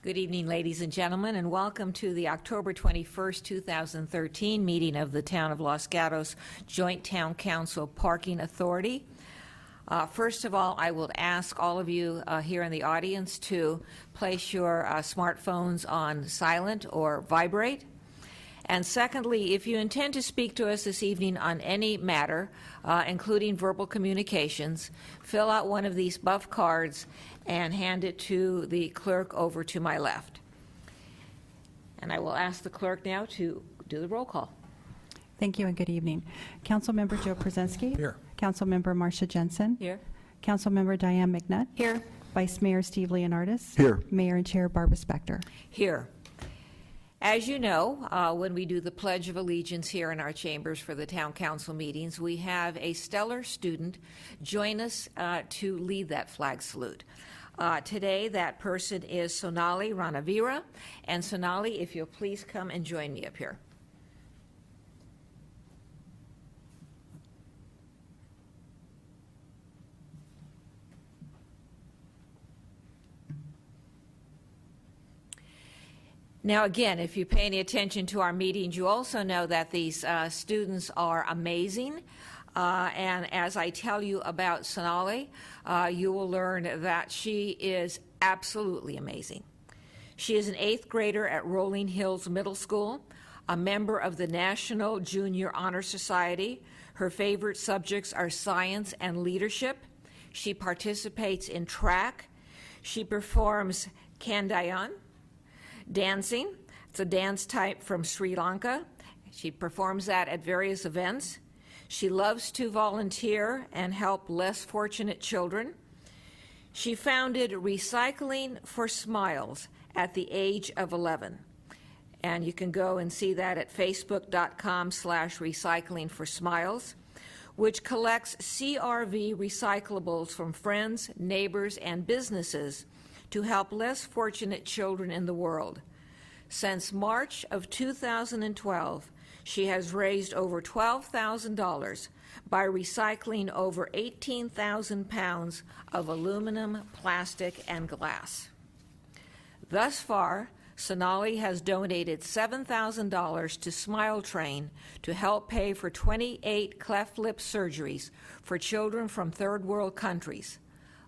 Good evening, ladies and gentlemen, and welcome to the October 21st, 2013 meeting of the Town of Los Gatos Joint Town Council Parking Authority. First of all, I will ask all of you here in the audience to place your smartphones on silent or vibrate. And secondly, if you intend to speak to us this evening on any matter, including verbal communications, fill out one of these buff cards and hand it to the clerk over to my left. And I will ask the clerk now to do the roll call. Thank you and good evening. Councilmember Joe Przynski. Here. Councilmember Marcia Jensen. Here. Councilmember Diane McNutt. Here. Vice Mayor Steve Leonardis. Here. Mayor and Chair Barbara Spector. Here. As you know, when we do the Pledge of Allegiance here in our chambers for the town council meetings, we have a stellar student join us to lead that flag salute. Today, that person is Sonali Ranavira. And Sonali, if you'll please come and join me up here. Now, again, if you pay any attention to our meetings, you also know that these students are amazing. And as I tell you about Sonali, you will learn that she is absolutely amazing. She is an 8th grader at Rolling Hills Middle School, a member of the National Junior Honor Society. Her favorite subjects are science and leadership. She participates in track. She performs Kandayan dancing. It's a dance type from Sri Lanka. She performs that at various events. She loves to volunteer and help less fortunate children. She founded Recycling for Smiles at the age of 11. And you can go and see that at facebook.com/recyclingforsmiles, which collects CRV recyclables from friends, neighbors, and businesses to help less fortunate children in the world. Since March of 2012, she has raised over $12,000 by recycling over 18,000 pounds of aluminum, plastic, and glass. Thus far, Sonali has donated $7,000 to Smile Train to help pay for 28 cleft lip surgeries for children from third world countries.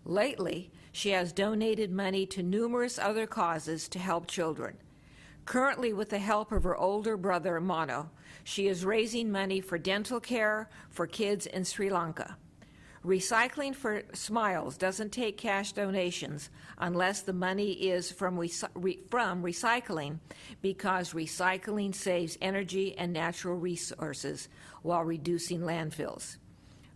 Lately, she has donated money to numerous other causes to help children. Currently, with the help of her older brother, Mano, she is raising money for dental care for kids in Sri Lanka. Recycling for Smiles doesn't take cash donations unless the money is from recycling, because recycling saves energy and natural resources while reducing landfills.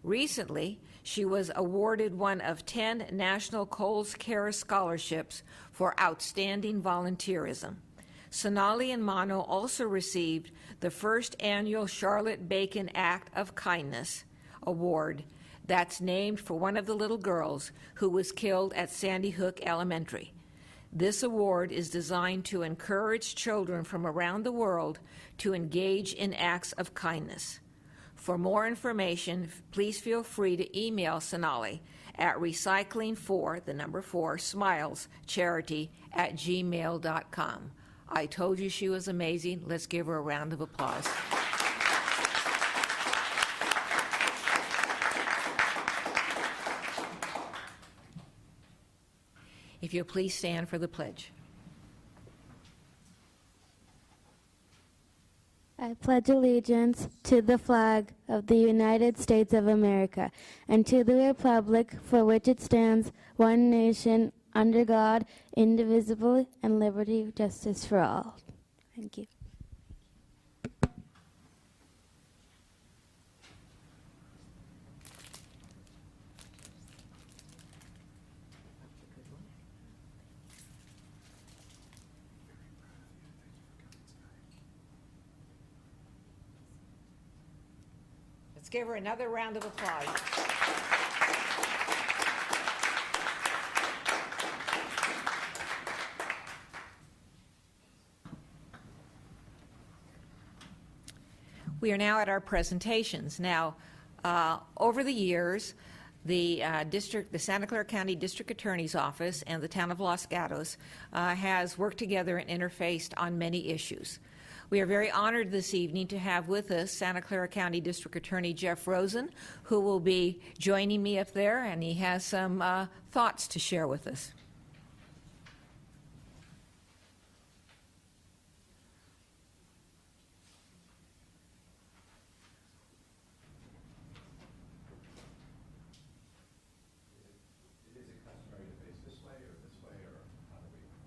Recently, she was awarded one of 10 National Coles Care Scholarships for outstanding volunteerism. Sonali and Mano also received the first annual Charlotte Bacon Act of Kindness Award that's named for one of the little girls who was killed at Sandy Hook Elementary. This award is designed to encourage children from around the world to engage in acts of kindness. For more information, please feel free to email Sonali at recycling4smilescharity@gmail.com. I told you she was amazing. Let's give her a round of applause. If you'll please stand for the pledge. I pledge allegiance to the flag of the United States of America and to the republic for which it stands, one nation, under God, indivisible, and liberty and justice for all. Thank you. Let's give her another round of applause. We are now at our presentations. Now, over the years, the Santa Clara County District Attorney's Office and the Town of Los Gatos has worked together and interfaced on many issues. We are very honored this evening to have with us Santa Clara County District Attorney Jeff Rosen, who will be joining me up there, and he has some thoughts to share with us.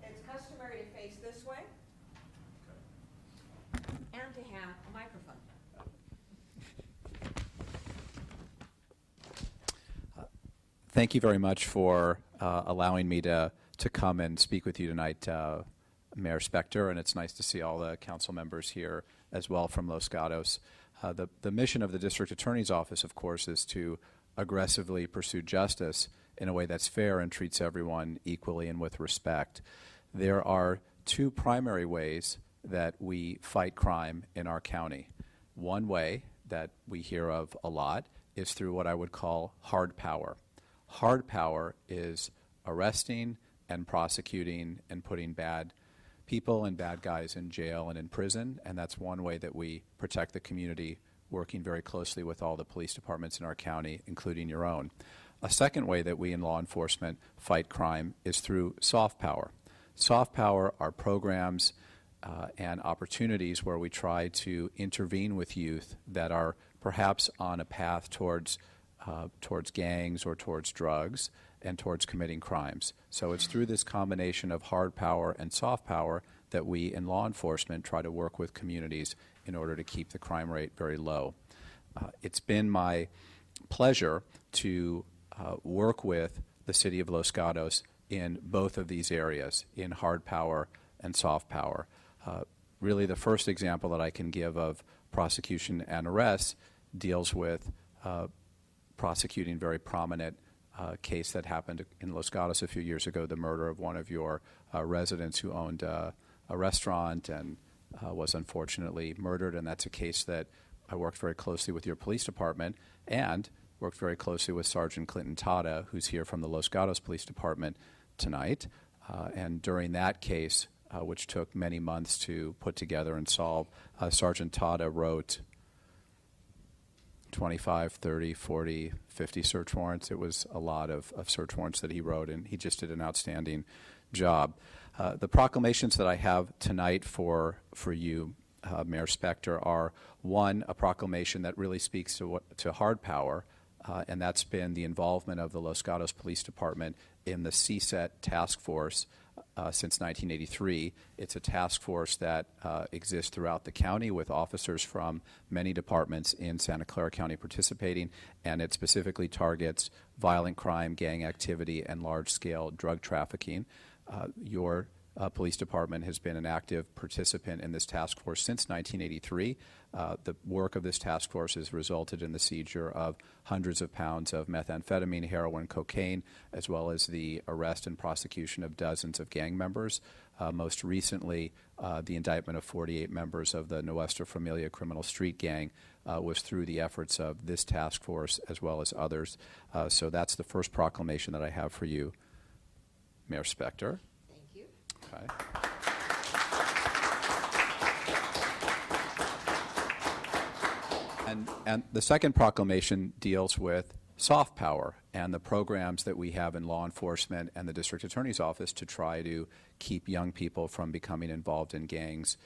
It's customary to face this way and to have a microphone. Thank you very much for allowing me to come and speak with you tonight, Mayor Spector, and it's nice to see all the council members here as well from Los Gatos. The mission of the District Attorney's Office, of course, is to aggressively pursue justice in a way that's fair and treats everyone equally and with respect. There are two primary ways that we fight crime in our county. One way that we hear of a lot is through what I would call hard power. Hard power is arresting and prosecuting and putting bad people and bad guys in jail and in prison, and that's one way that we protect the community, working very closely with all the police departments in our county, including your own. A second way that we in law enforcement fight crime is through soft power. Soft power are programs and opportunities where we try to intervene with youth that are perhaps on a path towards gangs or towards drugs and towards committing crimes. So it's through this combination of hard power and soft power that we in law enforcement try to work with communities in order to keep the crime rate very low. It's been my pleasure to work with the city of Los Gatos in both of these areas, in hard power and soft power. Really the first example that I can give of prosecution and arrest deals with prosecuting very prominent case that happened in Los Gatos a few years ago, the murder of one of your residents who owned a restaurant and was unfortunately murdered, and that's a case that I worked very closely with your police department and worked very closely with Sergeant Clinton Tata, who's here from the Los Gatos Police Department tonight. And during that case, which took many months to put together and solve, Sergeant Tata wrote 25, 30, 40, 50 search warrants. It was a lot of search warrants that he wrote, and he just did an outstanding job. The proclamations that I have tonight for you, Mayor Spector, are one, a proclamation that really speaks to hard power, and that's been the involvement of the Los Gatos Police Department in the CSET task force since 1983. It's a task force that exists throughout the county with officers from many departments in Santa Clara County participating, and it specifically targets violent crime, gang activity, and large-scale drug trafficking. Your police department has been an active participant in this task force since 1983. The work of this task force has resulted in the seizure of hundreds of pounds of methamphetamine, heroin, cocaine, as well as the arrest and prosecution of dozens of gang members. Most recently, the indictment of 48 members of the Nuestra Familia criminal street gang was through the efforts of this task force as well as others. So that's the first proclamation that I have for you, Mayor Spector. Thank you. Okay. And the second proclamation deals with soft power and the programs that we have in law enforcement and the district attorney's office to try to keep young people from becoming involved in gangs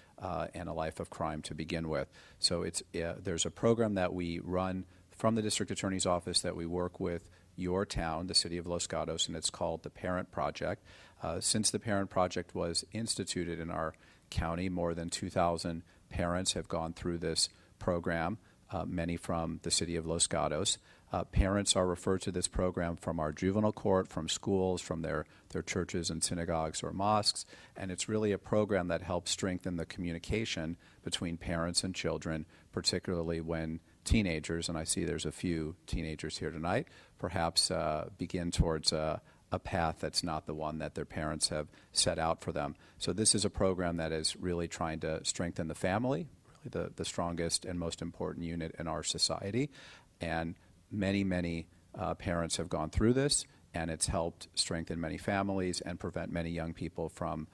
and a life of crime to begin with. So there's a program that we run from the district attorney's office that we work with your town, the city of Los Gatos, and it's called the Parent Project. Since the Parent Project was instituted in our county, more than 2,000 parents have gone through this program, many from the city of Los Gatos. Parents are referred to this program from our juvenile court, from schools, from their churches and synagogues or mosques, and it's really a program that helps strengthen the communication between parents and children, particularly when teenagers, and I see there's a few teenagers here tonight, perhaps begin towards a path that's not the one that their parents have set out for them. So this is a program that is really trying to strengthen the family, really the strongest and most important unit in our society, and many parents have gone through this, and it's helped strengthen many families and prevent many young people from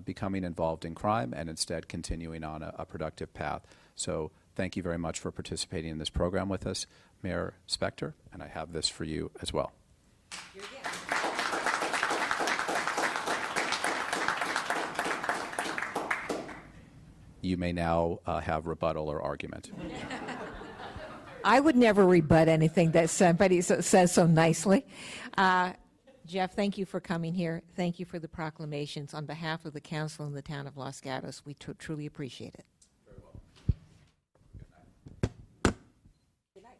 becoming involved in crime and instead continuing on a productive path. So thank you very much for participating in this program with us, Mayor Spector, and I have this for you as well. You may now have rebuttal or argument. I would never rebut anything that somebody says so nicely. Jeff, thank you for coming here. Thank you for the proclamations. On behalf of the council and the town of Los Gatos, we truly appreciate it. Very well. Good night.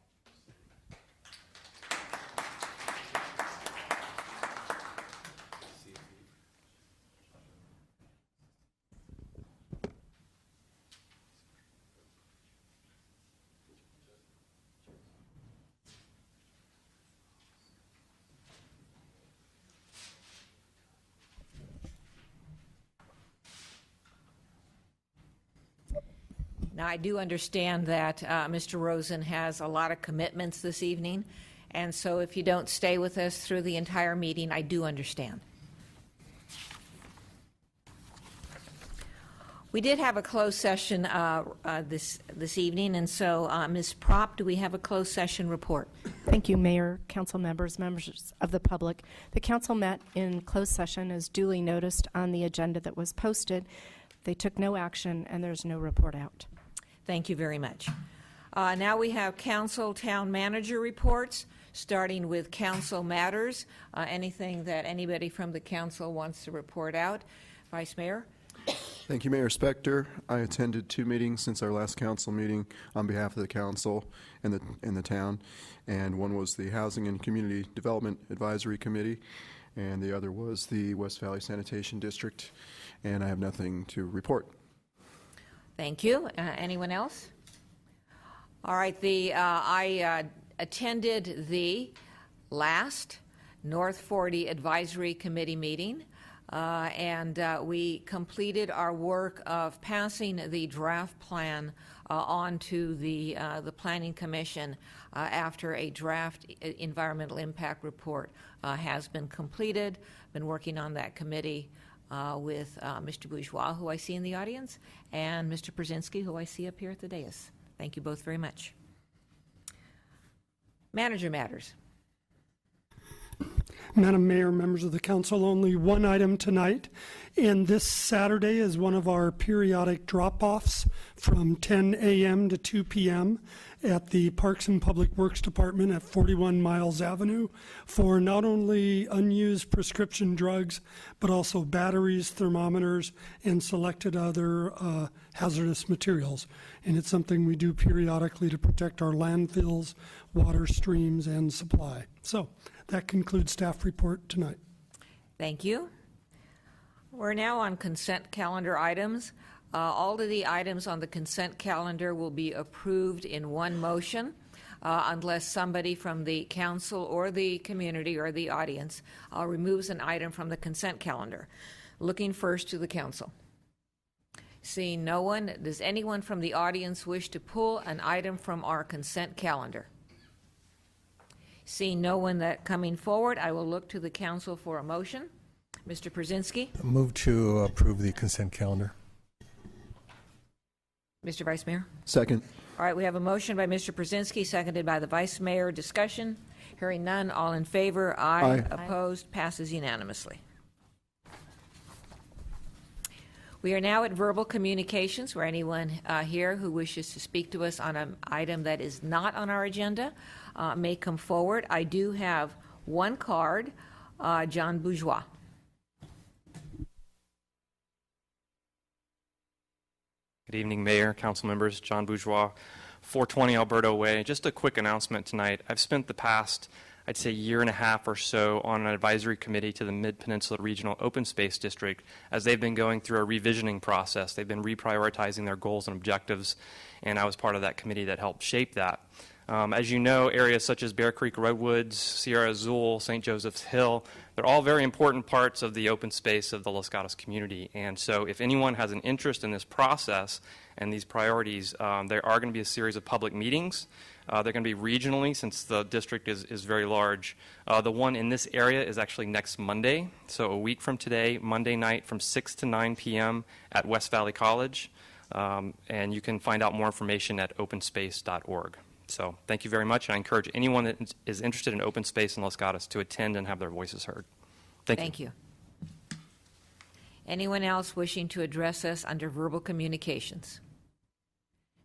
Now, I do understand that Mr. Rosen has a lot of commitments this evening, and so if you don't stay with us through the entire meeting, I do understand. We did have a closed session this evening, and so Ms. Propp, do we have a closed session report? Thank you, Mayor, council members, members of the public. The council met in closed session as duly noticed on the agenda that was posted. They took no action, and there's no report out. Thank you very much. Now we have council town manager reports, starting with council matters. Anything that anybody from the council wants to report out? Vice Mayor? Thank you, Mayor Spector. I attended 2 meetings since our last council meeting on behalf of the council and the town, and one was the Housing and Community Development Advisory Committee, and the other was the West Valley Sanitation District, and I have nothing to report. Thank you. Anyone else? All right. I attended the last North 40 Advisory Committee meeting, and we completed our work of passing the draft plan on to the Planning Commission after a draft environmental impact report has been completed. Been working on that committee with Mr. Bourgeois, who I see in the audience, and Mr. Brzezinski, who I see up here at the dais. Thank you both very much. Manager matters. Madam Mayor, members of the council, only one item tonight, and this Saturday is one of our periodic drop-offs from 10 a.m. to 2 p.m. at the Parks and Public Works Department at 41 Miles Avenue for not only unused prescription drugs, but also batteries, thermometers, and selected other hazardous materials. And it's something we do periodically to protect our landfills, water streams, and supply. So that concludes staff report tonight. Thank you. We're now on consent calendar items. All of the items on the consent calendar will be approved in one motion unless somebody from the council or the community or the audience removes an item from the consent calendar. Looking first to the council. Seeing no one, does anyone from the audience wish to pull an item from our consent calendar? Seeing no one that coming forward, I will look to the council for a motion. Mr. Brzezinski. Move to approve the consent calendar. Mr. Vice Mayor. Second. All right, we have a motion by Mr. Brzezinski, seconded by the Vice Mayor. Discussion. Hearing none. All in favor? Aye. Aye. Opposed? Passes unanimously. We are now at verbal communications, where anyone here who wishes to speak to us on an item that is not on our agenda may come forward. I do have one card. John Bourgeois. Good evening, Mayor, council members. John Bourgeois, 420 Alberta Way. Just a quick announcement tonight. I've spent the past, I'd say, year and a half or so on an advisory committee to the Mid-Peninsula Regional Open Space District as they've been going through a revisioning process. They've been reprioritizing their goals and objectives, and I was part of that committee that helped shape that. As you know, areas such as Bear Creek Redwoods, Sierra Azul, St. Joseph's Hill, They're all very important parts of the open space of the Los Gatos community. And so if anyone has an interest in this process and these priorities, there are going to be a series of public meetings. They're going to be regionally, since the district is very large. The one in this area is actually next Monday, so a week from today, Monday night from 6 to 9 p.m. at West Valley College. And you can find out more information at openspace.org. So thank you very much, and I encourage anyone that is interested in open space in Los Gatos to attend and have their voices heard. Thank you. Anyone else wishing to address us under verbal communications?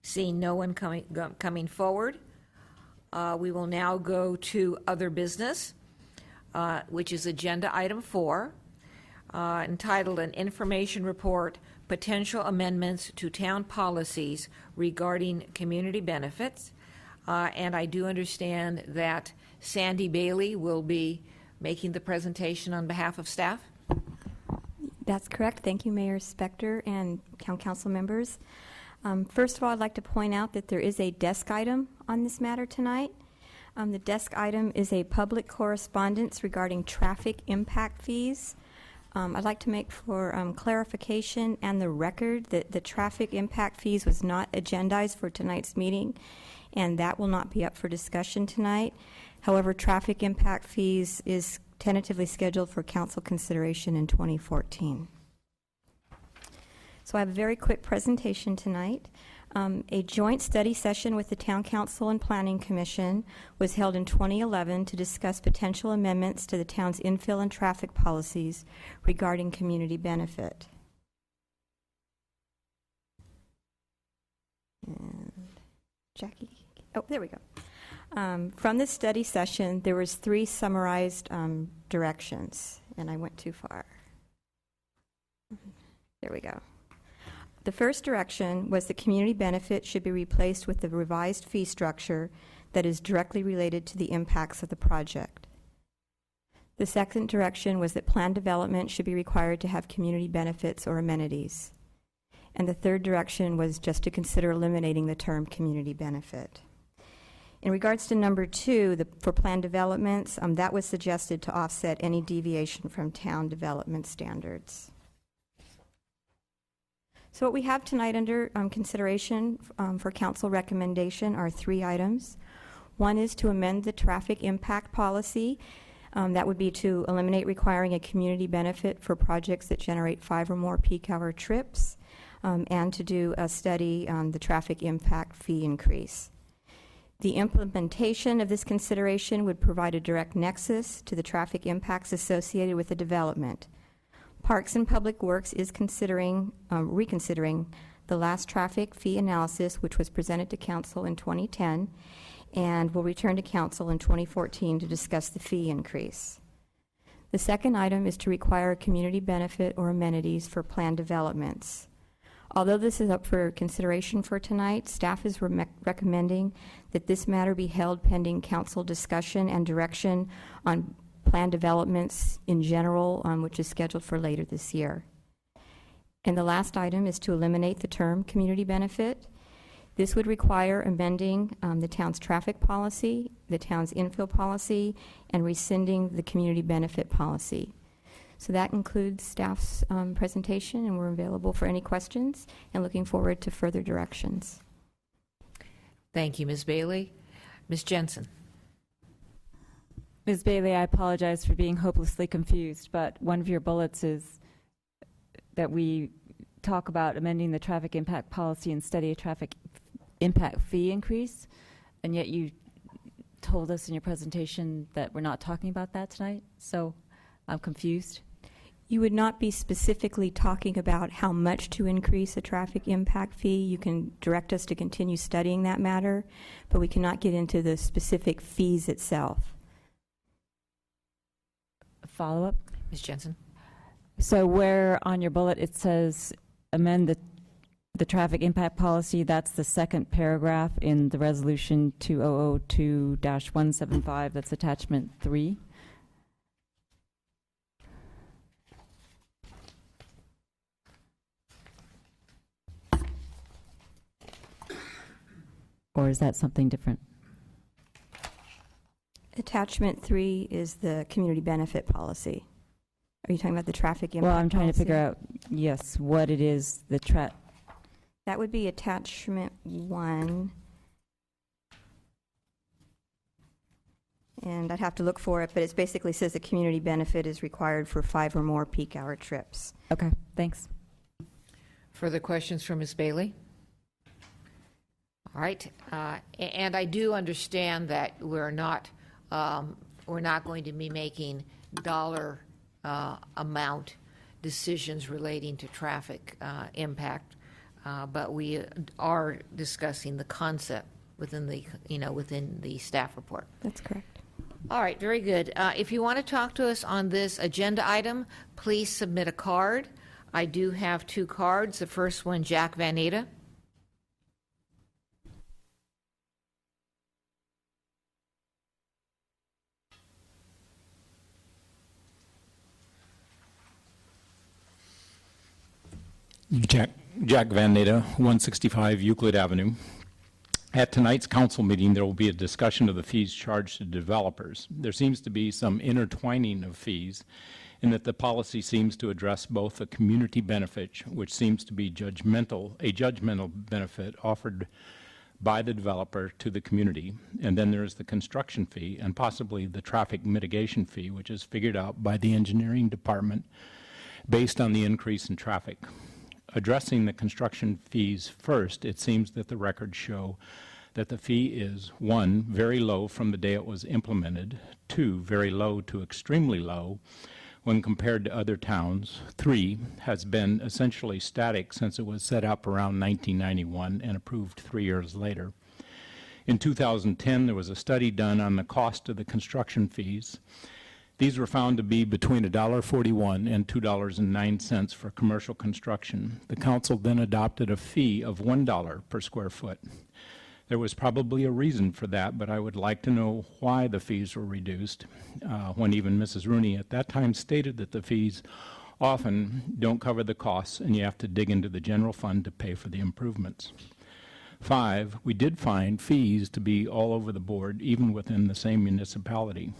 Seeing no one coming forward, we will now go to other business, which is agenda item 4, entitled An Information Report, Potential Amendments to Town Policies Regarding Community Benefits. And I do understand that Sandy Bailey will be making the presentation on behalf of staff. That's correct. Thank you, Mayor Spector and council members. First of all, I'd like to point out that there is a desk item on this matter tonight. The desk item is a public correspondence regarding traffic impact fees. I'd like to make for clarification and the record that the traffic impact fees was not agendized for tonight's meeting, and that will not be up for discussion tonight. However, traffic impact fees is tentatively scheduled for council consideration in 2014. So I have a very quick presentation tonight. A joint study session with the Town Council and Planning Commission was held in 2011 to discuss potential amendments to the town's infill and traffic policies regarding community benefit. And Jackie, oh, there we go. From this study session, there was 3 summarized directions, and I went too far. There we go. The first direction was that community benefit should be replaced with the revised fee structure that is directly related to the impacts of the project. The second direction was that planned development should be required to have community benefits or amenities. And the third direction was just to consider eliminating the term community benefit. In regards to number 2, for planned developments, that was suggested to offset any deviation from town development standards. So what we have tonight under consideration for council recommendation are 3 items. One is to amend the traffic impact policy. That would be to eliminate requiring a community benefit for projects that generate 5 or more peak hour trips, and to do a study on the traffic impact fee increase. The implementation of this consideration would provide a direct nexus to the traffic impacts associated with the development. Parks and Public Works is reconsidering the last traffic fee analysis, which was presented to council in 2010, and will return to council in 2014 to discuss the fee increase. The second item is to require a community benefit or amenities for planned developments. Although this is up for consideration for tonight, staff is recommending that this matter be held pending council discussion and direction on planned developments in general, which is scheduled for later this year. And the last item is to eliminate the term community benefit. This would require amending the town's traffic policy, the town's infill policy, and rescinding the community benefit policy. So that concludes staff's presentation, and we're available for any questions and looking forward to further directions. Thank you, Ms. Bailey. Ms. Jensen. Ms. Bailey, I apologize for being hopelessly confused, but one of your bullets is that we talk about amending the traffic impact policy and study a traffic impact fee increase, and yet you told us in your presentation that we're not talking about that tonight, so I'm confused. You would not be specifically talking about how much to increase a traffic impact fee. You can direct us to continue studying that matter, but we cannot get into the specific fees itself. Follow-up? Ms. Jensen. So where on your bullet it says amend the traffic impact policy, that's the second paragraph in the resolution 2002-175, that's attachment 3. Or is that something different? Attachment 3 is the community benefit policy. Are you talking about the traffic impact Well, I'm trying to policy? figure out, yes, what it is, That would be attachment 1. And I'd have to look for it, but it basically says the community benefit is required for 5 or more peak hour trips. okay, thanks. Further questions for Ms. Bailey? All right, and I do understand that we're not going to be making dollar amount decisions relating to traffic impact, but we are discussing the concept within the staff report. That's correct. All right, very good. If you want to talk to us on this agenda item, please submit a card. I do have 2 cards. The first one, Jack Van Naden. Jack Van Naden, 165 Euclid Avenue. At tonight's council meeting, there will be a discussion of the fees charged to developers. There seems to be some intertwining of fees in that the policy seems to address both a community benefit, which seems to be a judgmental benefit offered by the developer to the community, and then there's the construction fee and possibly the traffic mitigation fee, which is figured out by the engineering department based on the increase in traffic. Addressing the construction fees first, it seems that the records show that the fee is 1, very low from the day it was implemented, 2, very low to extremely low when compared to other towns, 3, has been essentially static since it was set up around 1991 and approved 3 years later. In 2010, there was a study done on the cost of the construction fees. These were found to be between $1.41 and $2.09 for commercial construction. The council then adopted a fee of $1 per square foot. There was probably a reason for that, but I would like to know why the fees were reduced, when even Mrs. Rooney at that time stated that the fees often don't cover the costs and you have to dig into the general fund to pay for the improvements. 5, we did find fees to be all over the board, even within the same municipality.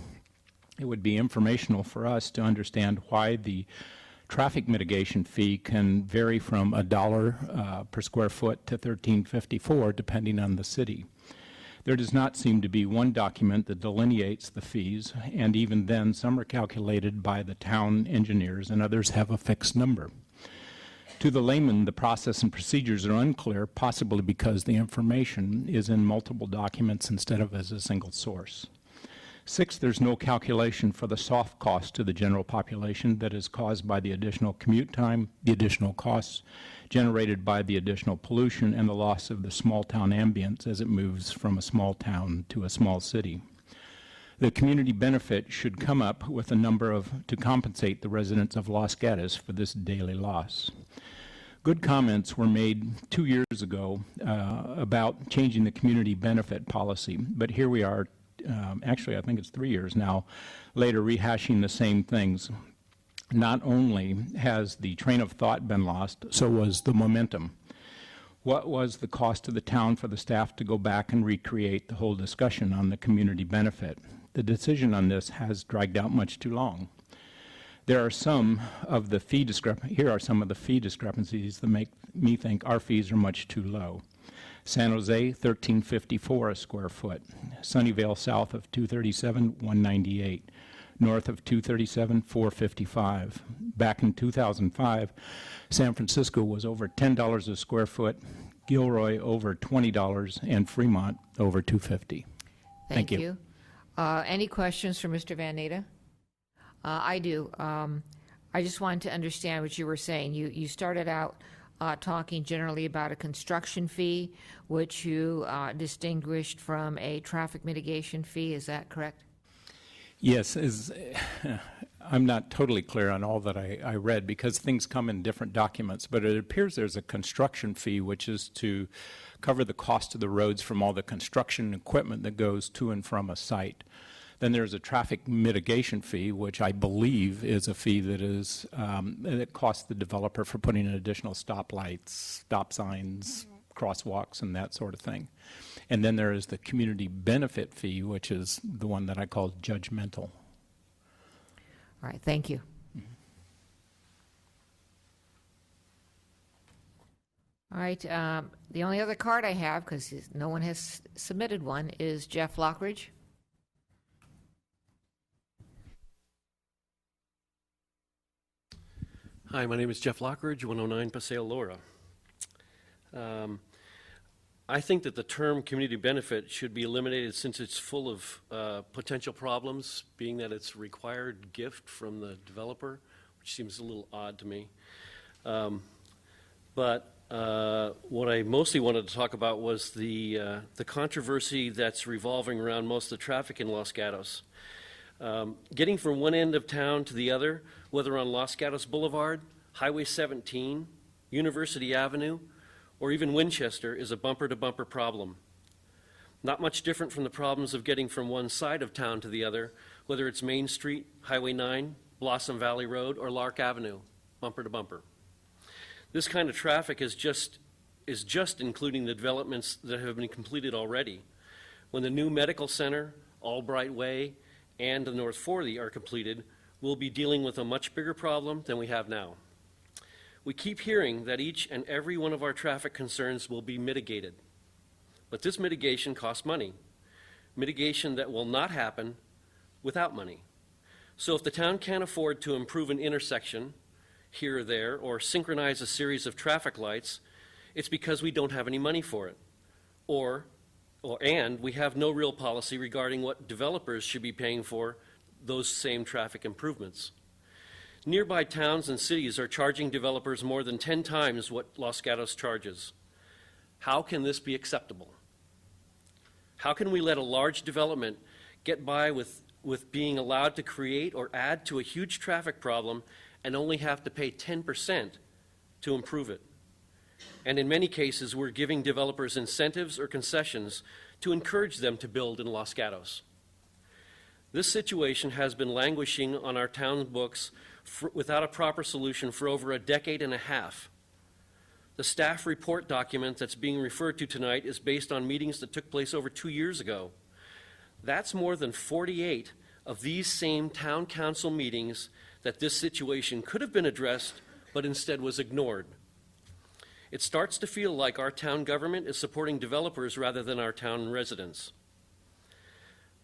It would be informational for us to understand why the traffic mitigation fee can vary from $1 per square foot to $13.54 depending on the city. There does not seem to be one document that delineates the fees, and even then some are calculated by the town engineers and others have a fixed number. To the layman, the process and procedures are unclear, possibly because the information is in multiple documents instead of as a single source. 6, there's no calculation for the soft cost to the general population that is caused by the additional commute time, the additional costs generated by the additional pollution, and the loss of the small town ambience as it moves from a small town to a small city. The community benefit should come up with a number to compensate the residents of Los Gatos for this daily loss. Good comments were made 2 years ago about changing the community benefit policy, but here we are. Actually, I think it's 3 years now, later rehashing the same things. Not only has the train of thought been lost, so was the momentum. What was the cost to the town for the staff to go back and recreate the whole discussion on the community benefit? The decision on this has dragged out much too long. There are some of the fee here are some of the fee discrepancies that make me think our fees are much too low. San Jose, $13.54 a square foot. Sunnyvale south of 237, $198. North of 237, $455. Back in 2005, San Francisco was over $10 a square foot, Gilroy over $20, and Fremont over $250. Thank you. Any questions for Mr. Van Naden? I do. I just wanted to understand what you were saying. You started out talking generally about a construction fee, which you distinguished from a traffic mitigation fee. Is that correct? Yes. I'm not totally clear on all that I read because things come in different documents, but it appears there's a construction fee, which is to cover the cost of the roads from all the construction equipment that goes to and from a site. Then there's a traffic mitigation fee, which I believe is a fee that is that costs the developer for putting in additional stoplights, stop signs, crosswalks and that sort of thing. And then there is the community benefit fee, which is the one that I call judgmental. All right, thank you. All right, the only other card I have, because no one has submitted one, is Jeff Lockridge. Hi, my name is Jeff Lockridge, 109 Paseo Laura. I think that the term community benefit should be eliminated since it's full of potential problems, being that it's a required gift from the developer, which seems a little odd to me. But what I mostly wanted to talk about was the controversy that's revolving around most of the traffic in Los Gatos. Getting from one end of town to the other, whether on Los Gatos Boulevard, Highway 17, University Avenue, or even Winchester, is a bumper-to-bumper problem. Not much different from the problems of getting from one side of town to the other, whether it's Main Street, Highway 9, Blossom Valley Road, or Lark Avenue, bumper-to-bumper. This kind of traffic is just including the developments that have been completed already. When the new medical center, Albright Way, and the North 40 are completed, we'll be dealing with a much bigger problem than we have now. We keep hearing that each and every one of our traffic concerns will be mitigated. But this mitigation costs money. Mitigation that will not happen without money. So if the town can't afford to improve an intersection here or there, or synchronize a series of traffic lights, it's because we don't have any money for it. And we have no real policy regarding what developers should be paying for those same traffic improvements. Nearby towns and cities are charging developers more than 10 times what Los Gatos charges. How can this be acceptable? How can we let a large development get by with being allowed to create or add to a huge traffic problem and only have to pay 10% to improve it? And in many cases, we're giving developers incentives or concessions to encourage them to build in Los Gatos. This situation has been languishing on our town books without a proper solution for over a decade and a half. The staff report document that's being referred to tonight is based on meetings that took place over 2 years ago. That's more than 48 of these same town council meetings that this situation could have been addressed, but instead was ignored. It starts to feel like our town government is supporting developers rather than our town residents.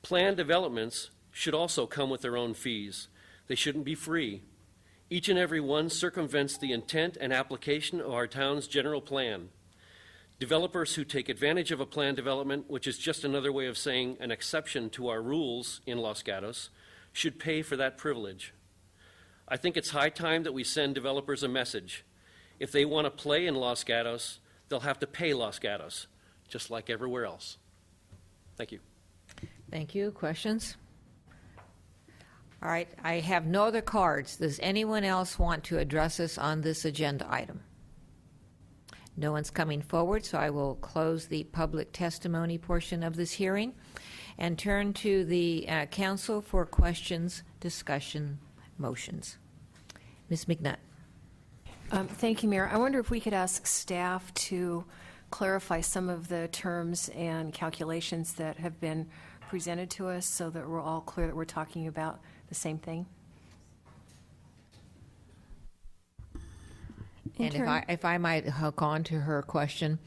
Planned developments should also come with their own fees. They shouldn't be free. Each and every one circumvents the intent and application of our town's general plan. Developers who take advantage of a planned development, which is just another way of saying an exception to our rules in Los Gatos, should pay for that privilege. I think it's high time that we send developers a message. If they want to play in Los Gatos, they'll have to pay Los Gatos, just like everywhere else. Thank you. Thank you. Questions? All right, I have no other cards. Does anyone else want to address us on this agenda item? No one's coming forward, so I will close the public testimony portion of this hearing and turn to the council for questions, discussion, motions. Ms. McNutt. Thank you, Mayor. I wonder if we could ask staff to clarify some of the terms and calculations that have been presented to us so that we're all clear that we're talking about the same thing. And if I might hook on to her question,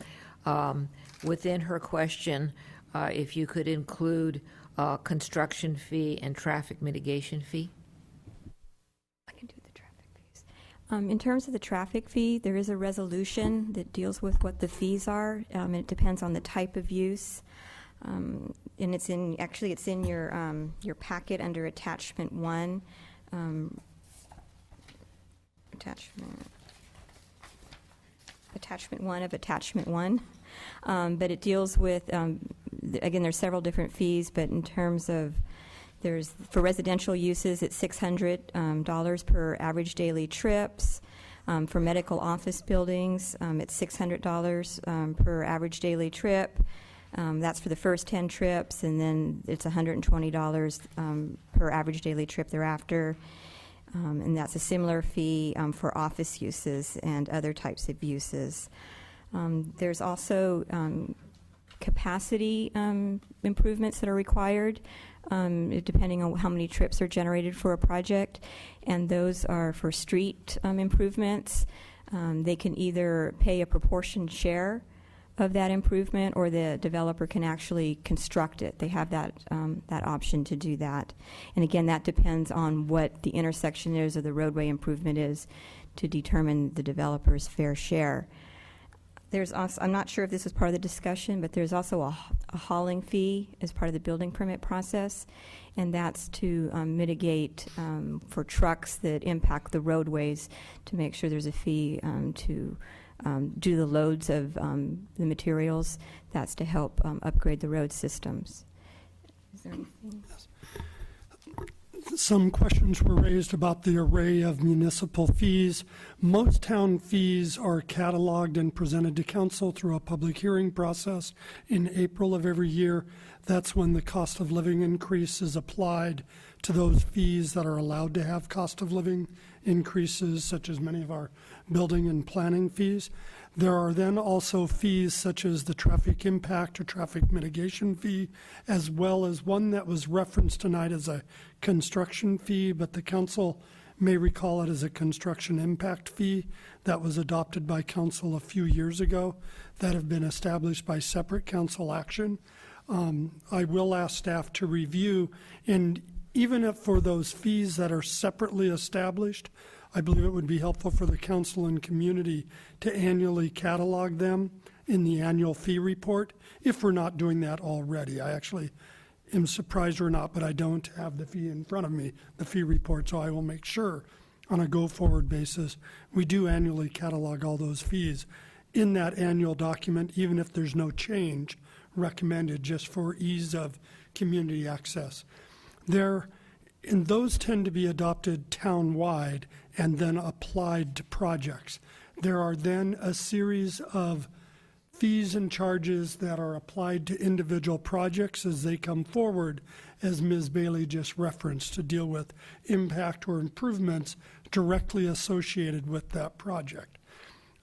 within her question, if you could include construction fee and traffic mitigation fee. I can do the traffic fees. In terms of the traffic fee, there is a resolution that deals with what the fees are. It depends on the type of use. And it's in your packet under attachment 1. Attachment 1 of attachment 1. But it deals with, again, there's several different fees, but in terms of, for residential uses, it's $600 per average daily trips. For medical office buildings, it's $600 per average daily trip. That's for the first 10 trips, and then it's $120 per average daily trip thereafter. And that's a similar fee for office uses and other types of uses. There's also capacity improvements that are required, depending on how many trips are generated for a project, and those are for street improvements. They can either pay a proportion share of that improvement, or the developer can actually construct it. They have that option to do that. And again, that depends on what the intersection is or the roadway improvement is to determine the developer's fair share. There's also, I'm not sure if this was part of the discussion, but there's also a hauling fee as part of the building permit process, and that's to mitigate for trucks that impact the roadways, to make sure there's a fee to do the loads of the materials. That's to help upgrade the road systems. Is there anything? Yes. Some questions were raised about the array of municipal fees. Most town fees are cataloged and presented to council through a public hearing process in April of every year. That's when the cost of living increase is applied to those fees that are allowed to have cost of living increases, such as many of our building and planning fees. There are then also fees such as the traffic impact or traffic mitigation fee, as well as one that was referenced tonight as a construction fee, but the council may recall it as a construction impact fee that was adopted by council a few years ago, that have been established by separate council action. I will ask staff to review, and even if for those fees that are separately established, I believe it would be helpful for the council and community to annually catalog them in the annual fee report, if we're not doing that already. I actually am surprised or not, but I don't have the fee in front of me, the fee report, so I will make sure on a go-forward basis we do annually catalog all those fees in that annual document, even if there's no change recommended, just for ease of community access. And those tend to be adopted town-wide and then applied to projects. There are then a series of fees and charges that are applied to individual projects as they come forward, as Ms. Bailey just referenced, to deal with impact or improvements directly associated with that project.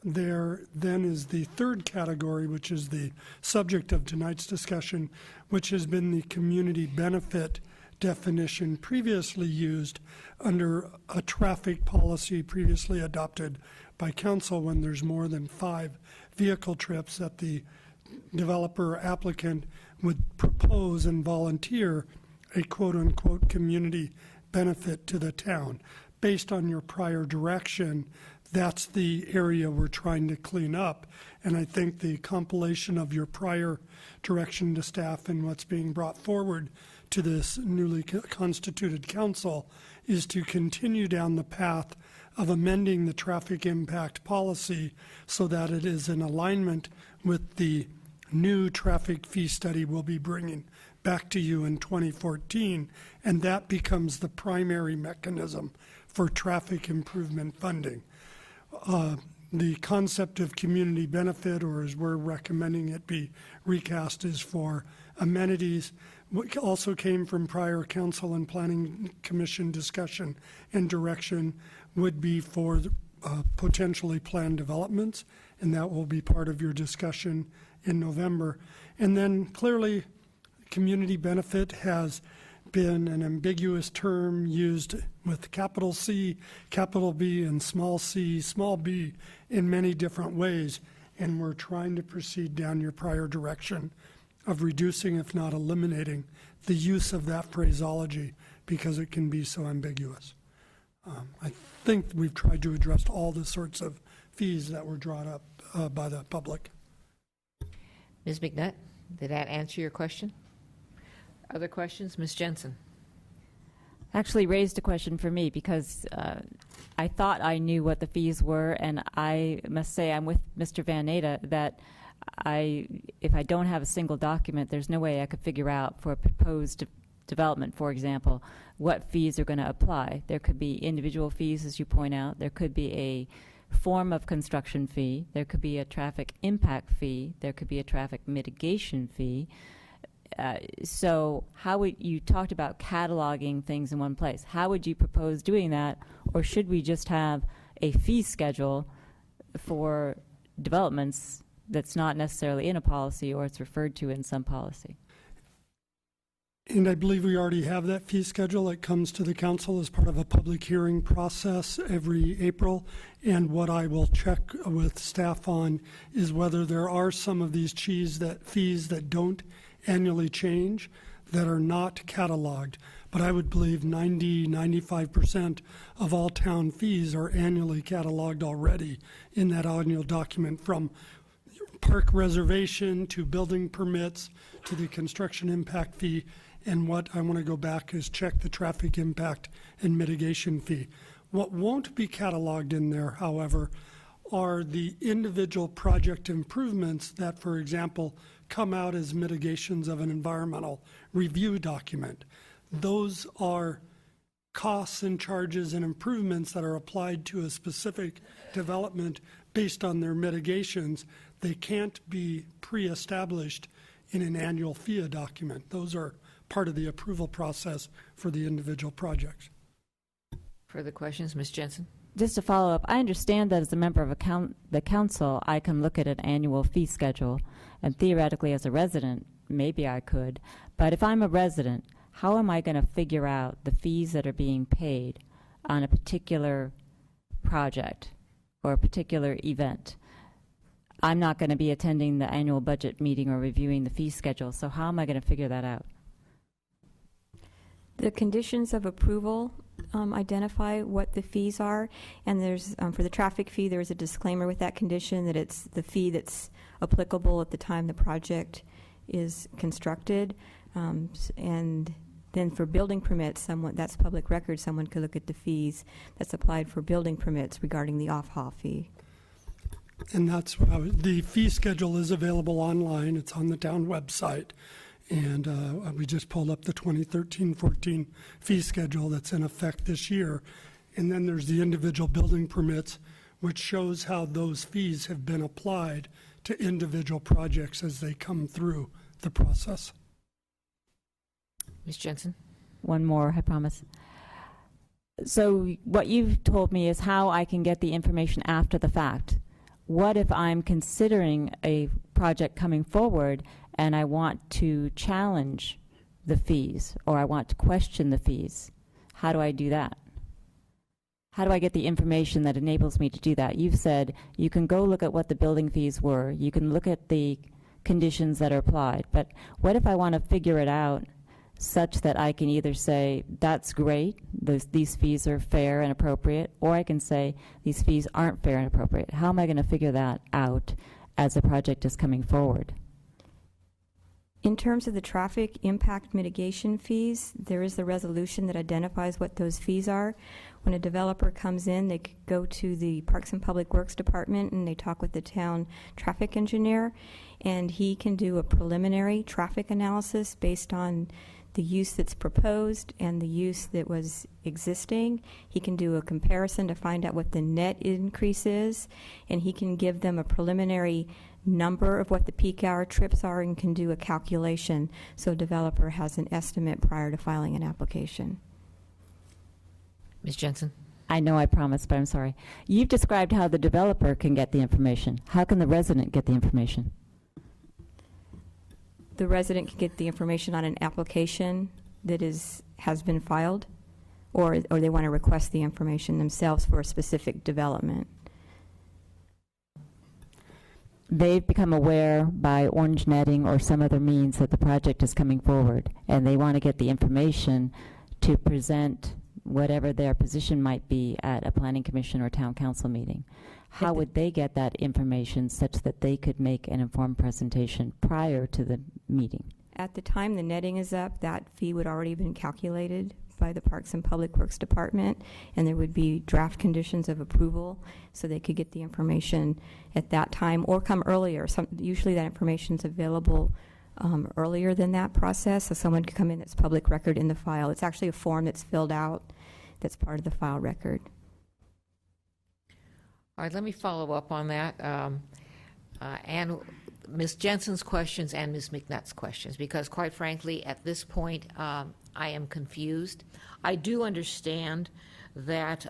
There then is the third category, which is the subject of tonight's discussion, which has been the community benefit definition previously used under a traffic policy previously adopted by council when there's more than 5 vehicle trips that the developer applicant would propose and volunteer a quote-unquote community benefit to the town. Based on your prior direction, that's the area we're trying to clean up. And I think the compilation of your prior direction to staff and what's being brought forward to this newly constituted council is to continue down the path of amending the traffic impact policy so that it is in alignment with the new traffic fee study we'll be bringing back to you in 2014, and that becomes the primary mechanism for traffic improvement funding. The concept of community benefit, or as we're recommending it be recast, is for amenities. What also came from prior council and planning commission discussion and direction would be for potentially planned developments, and that will be part of your discussion in November. And then clearly, community benefit has been an ambiguous term used with capital C, capital B, and small c, small b in many different ways, and we're trying to proceed down your prior direction of reducing, if not eliminating, the use of that phraseology because it can be so ambiguous. I think we've tried to address all the sorts of fees that were drawn up by the public. Ms. McNutt, did that answer your question? Other questions? Ms. Jensen. Actually raised a question for me because I thought I knew what the fees were, and I must say I'm with Mr. Van Natta that if I don't have a single document, there's no way I could figure out for a proposed development, for example, what fees are going to apply. There could be individual fees, as you point out. There could be a form of construction fee. There could be a traffic impact fee. There could be a traffic mitigation fee. So how would you talked about cataloging things in one place? How would you propose doing that? Or should we just have a fee schedule for developments that's not necessarily in a policy or it's referred to in some policy. And I believe we already have that fee schedule that comes to the council as part of a public hearing process every April. And what I will check with staff on is whether there are some of these fees that don't annually change that are not cataloged. But I would believe 95% of all town fees are annually cataloged already in that annual document, from park reservation to building permits to the construction impact fee. And what I want to go back is check the traffic impact and mitigation fee. What won't be cataloged in there, however, are the individual project improvements that, for example, come out as mitigations of an environmental review document. Those are costs and charges and improvements that are applied to a specific development based on their mitigations. They can't be pre-established in an annual FIA document. Those are part of the approval process for the individual projects. Further questions, Ms. Jensen? Just to follow up, I understand that as a member of the council, I can look at an annual fee schedule, and theoretically as a resident, maybe I could. But if I'm a resident, how am I going to figure out the fees that are being paid on a particular project or a particular event? I'm not going to be attending the annual budget meeting or reviewing the fee schedule, so how am I going to figure that out? The conditions of approval identify what the fees are, and there's for the traffic fee, there's a disclaimer with that condition that it's the fee that's applicable at the time the project is constructed. And then for building permits, that's public record, someone could look at the fees that's applied for building permits regarding the off-haul fee. And that's what the fee schedule is available online. It's on the town website. And we just pulled up the 2013-14 fee schedule that's in effect this year. And then there's the individual building permits, which shows how those fees have been applied to individual projects as they come through the process. Ms. Jensen? One more, I promise. So what you've told me is how I can get the information after the fact. What if I'm considering a project coming forward and I want to challenge the fees or I want to question the fees? How do I do that? How do I get the information that enables me to do that? You've said you can go look at what the building fees were. You can look at the conditions that are applied. But what if I want to figure it out such that I can either say, that's great, these fees are fair and appropriate, or I can say, these fees aren't fair and appropriate? How am I going to figure that out as a project is coming forward? In terms of the traffic impact mitigation fees, there is the resolution that identifies what those fees are. When a developer comes in, they go to the Parks and Public Works Department and they talk with the town traffic engineer, and he can do a preliminary traffic analysis based on the use that's proposed and the use that was existing. He can do a comparison to find out what the net increase is, and he can give them a preliminary number of what the peak hour trips are and can do a calculation so a developer has an estimate prior to filing an application. Ms. Jensen? I know I promised, but I'm sorry. You've described how the developer can get the information. How can the resident get the information? The resident can get the information on an application that has been filed, or they want to request the information themselves for a specific development. They've become aware by orange netting or some other means that the project is coming forward, and they want to get the information to present whatever their position might be at a planning commission or town council meeting. How would they get that information such that they could make an informed presentation prior to the meeting? At the time the netting is up, that fee would already been calculated by the Parks and Public Works Department, and there would be draft conditions of approval so they could get the information at that time or come earlier. Usually that information is available earlier than that process, so someone could come in that's public record in the file. It's actually a form that's filled out that's part of the file record. All right, let me follow up on that. And Ms. Jensen's questions and Ms. McNutt's questions, because quite frankly, at this point, I am confused. I do understand that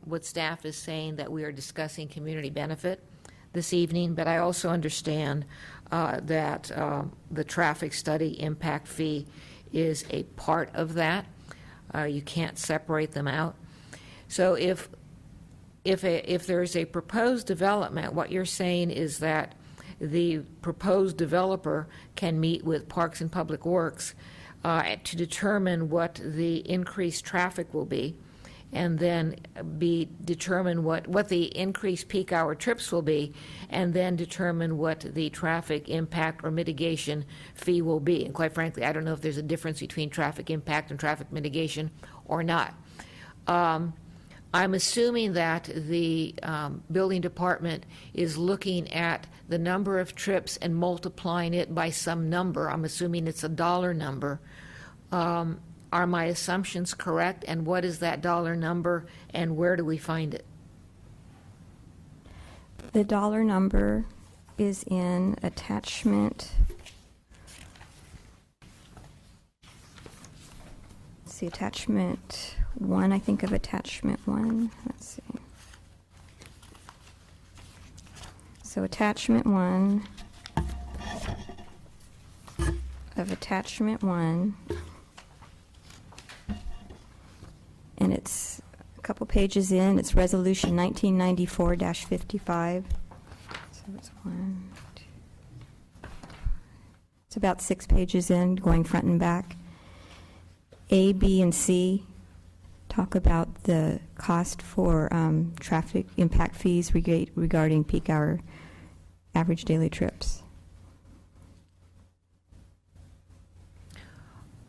what staff is saying, that we are discussing community benefit. this evening, but I also understand that the traffic study impact fee is a part of that. You can't separate them out. So if there's a proposed development, what you're saying is that the proposed developer can meet with Parks and Public Works to determine what the increased traffic will be, and then determine what the increased peak hour trips will be, and then determine what the traffic impact or mitigation fee will be. And quite frankly, I don't know if there's a difference between traffic impact and traffic mitigation or not. I'm assuming that the building department is looking at the number of trips and multiplying it by some number. I'm assuming it's a dollar number. Are my assumptions correct? And what is that dollar number, and where do we find it? The dollar number is in attachment. Let's see, attachment 1, I think of attachment 1. Let's see. So attachment 1 of attachment 1, and it's a couple pages in. It's Resolution 1994-55. So it's 1, 2. It's about 6 pages in, going front and back. A, B, and C talk about the cost for traffic impact fees regarding peak hour average daily trips.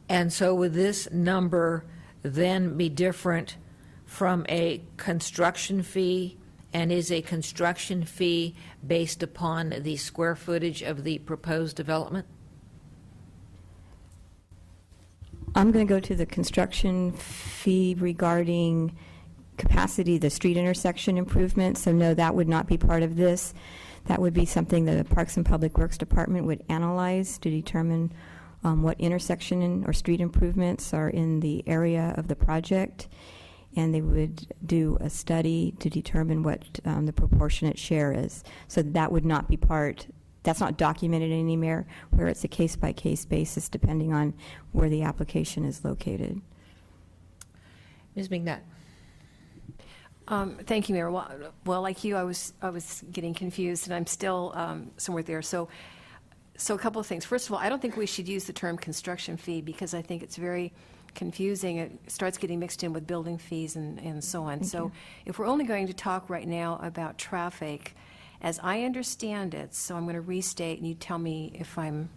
And so would this number then be different from a construction fee, and is a construction fee based upon the square footage of the proposed development? I'm going to go to the construction fee regarding capacity, the street intersection improvements. So no, that would not be part of this. That would be something that the Parks and Public Works Department would analyze to determine what intersection or street improvements are in the area of the project. And they would do a study to determine what the proportionate share is. So that would not be part. That's not documented anywhere, where it's a case-by-case basis depending on where the application is located. Ms. McNutt. Thank you, Mayor. Well, like you, I was getting confused, and I'm still somewhere there. So a couple of things. First of all, I don't think we should use the term construction fee because I think it's very confusing. It starts getting mixed in with building fees and so on. So if we're only going to talk right now about traffic, as I understand it, so I'm going to restate and you tell me if I'm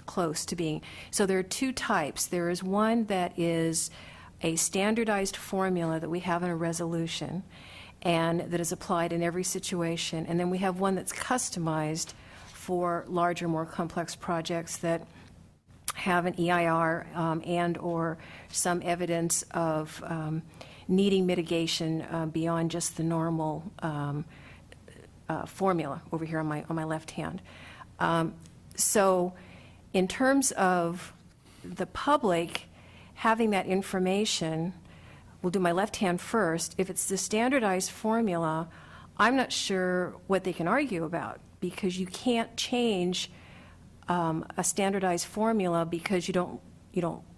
close to being. So there are two types. There is one that is a standardized formula that we have in a resolution and that is applied in every situation. And then we have one that's customized for larger, more complex projects that have an EIR and or some evidence of needing mitigation beyond just the normal formula over here on my left hand. So in terms of the public having that information, we'll do my left hand first. If it's the standardized formula, I'm not sure what they can argue about, because you can't change a standardized formula because you don't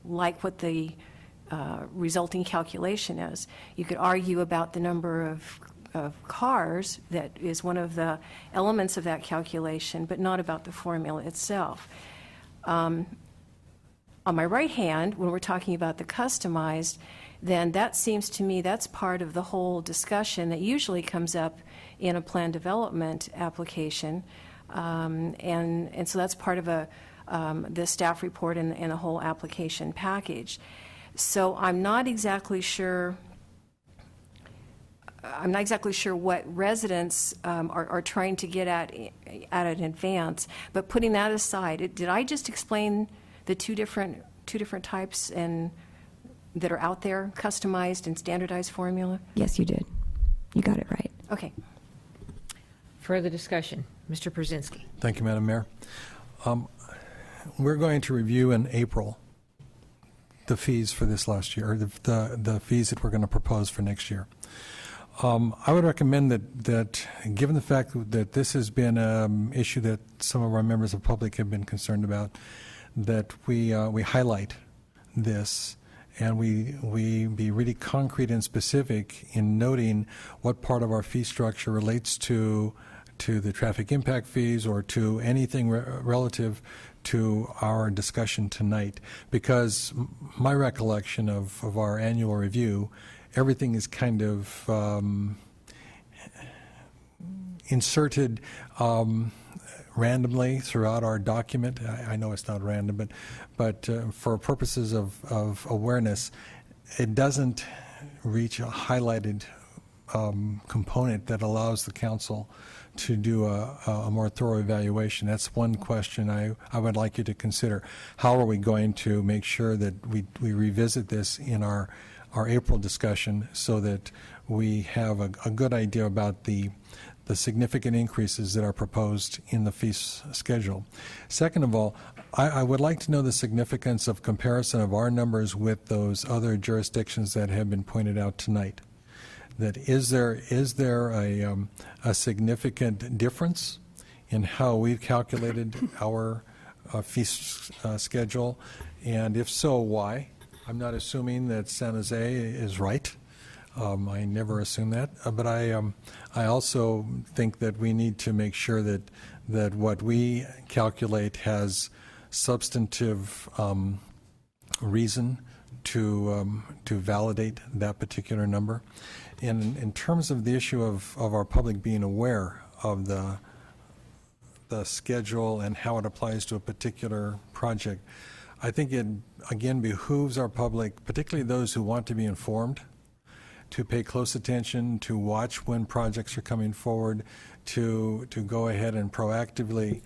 like what the resulting calculation is. You could argue about the number of cars, that is one of the elements of that calculation, but not about the formula itself. On my right hand, when we're talking about the customized, then that seems to me that's part of the whole discussion that usually comes up in a plan development application, and so that's part of the staff report and the whole application package. So I'm not exactly sure what residents are trying to get at in advance. But putting that aside, did I just explain the two different types and that are out there, customized and standardized formula? Yes, you did. You got it right. Okay. Further discussion. Mr. Brzezinski. Thank you, Madam Mayor. We're going to review in April the fees for this last year, or the fees that we're going to propose for next year. I would recommend that given the fact that this has been an issue that some of our members of the public have been concerned about, that we highlight this and we be really concrete and specific in noting what part of our fee structure relates to the traffic impact fees or to anything relative to our discussion tonight. Because my recollection of our annual review, everything is kind of inserted randomly throughout our document. I know it's not random, but for purposes of awareness, it doesn't reach a highlighted component that allows the council to do a more thorough evaluation. That's one question I would like you to consider. How are we going to make sure that we revisit this in our April discussion so that we have a good idea about the significant increases that are proposed in the fee schedule. Second of all, I would like to know the significance of comparison of our numbers with those other jurisdictions that have been pointed out tonight. That is there a significant difference in how we've calculated our fee schedule, and if so, why? I'm not assuming that San Jose is right. I never assume that, but I also think that we need to make sure that what we calculate has substantive reason to validate that particular number. In terms of the issue of our public being aware of the schedule and how it applies to a particular project, I think it again behooves our public, particularly those who want to be informed, to pay close attention, to watch when projects are coming forward, to go ahead and proactively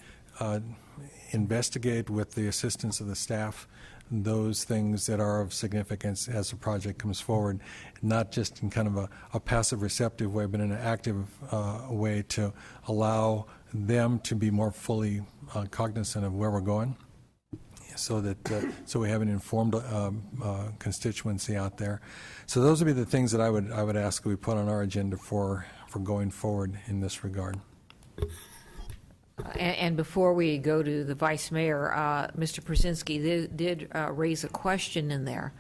investigate with the assistance of the staff those things that are of significance as the project comes forward, not just in kind of a passive receptive way, but in an active way to allow them to be more fully cognizant of where we're going, so that so we have an informed constituency out there. So those would be the things that I would ask we put on our agenda for going forward in this regard. And before we go to the Vice Mayor, Mr. Przinski did raise a question in there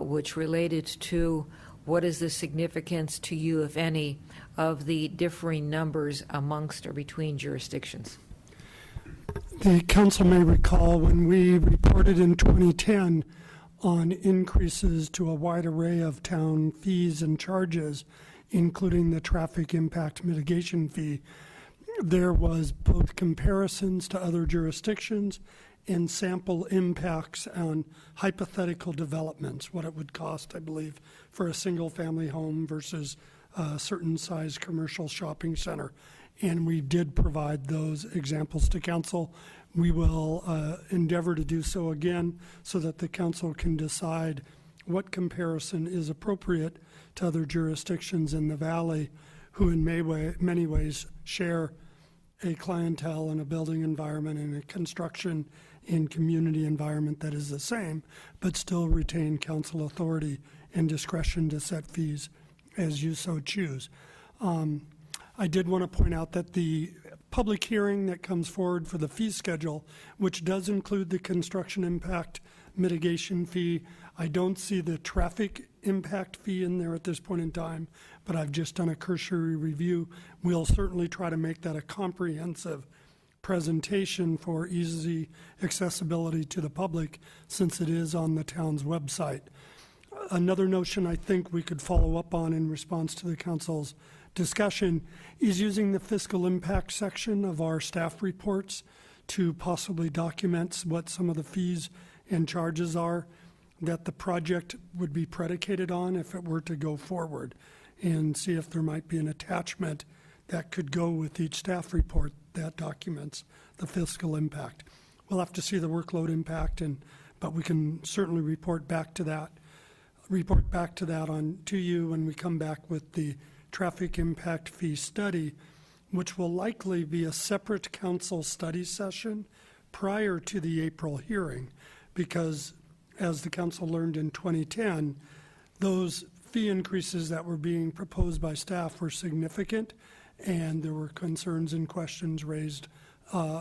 which related to what is the significance to you, if any, of the differing numbers amongst or between jurisdictions? The council may recall when we reported in 2010 on increases to a wide array of town fees and charges, including the traffic impact mitigation fee, there was both comparisons to other jurisdictions and sample impacts on hypothetical developments, what it would cost, I believe, for a single-family home versus a certain size commercial shopping center. And we did provide those examples to council. We will endeavor to do so again so that the council can decide what comparison is appropriate to other jurisdictions in the valley who in many ways share a clientele and a building environment and a construction and community environment that is the same, but still retain council authority and discretion to set fees as you so choose. I did want to point out that the public hearing that comes forward for the fee schedule, which does include the construction impact mitigation fee, I don't see the traffic impact fee in there at this point in time, but I've just done a cursory review. We'll certainly try to make that a comprehensive presentation for easy accessibility to the public since it is on the town's website. Another notion I think we could follow up on in response to the council's discussion is using the fiscal impact section of our staff reports to possibly document what some of the fees and charges are that the project would be predicated on if it were to go forward, and see if there might be an attachment that could go with each staff report that documents the fiscal impact. We'll have to see the workload impact, but we can certainly report back to that to you when we come back with the traffic impact fee study, which will likely be a separate council study session prior to the April hearing, because as the council learned in 2010, those fee increases that were being proposed by staff were significant, and there were concerns and questions raised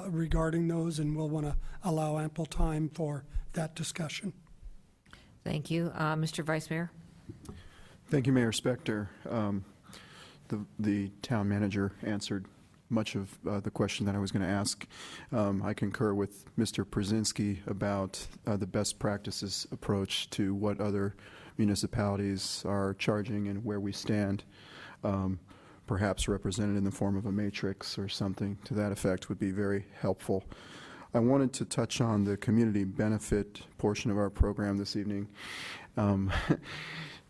regarding those, and we'll want to allow ample time for that discussion. Thank you. Mr. Vice Mayor? Thank you, Mayor Spector. The town manager answered much of the question that I was going to ask. I concur with Mr. Przinski about the best practices approach to what other municipalities are charging and where we stand. Perhaps represented in the form of a matrix or something to that effect would be very helpful. I wanted to touch on the community benefit portion of our program this evening.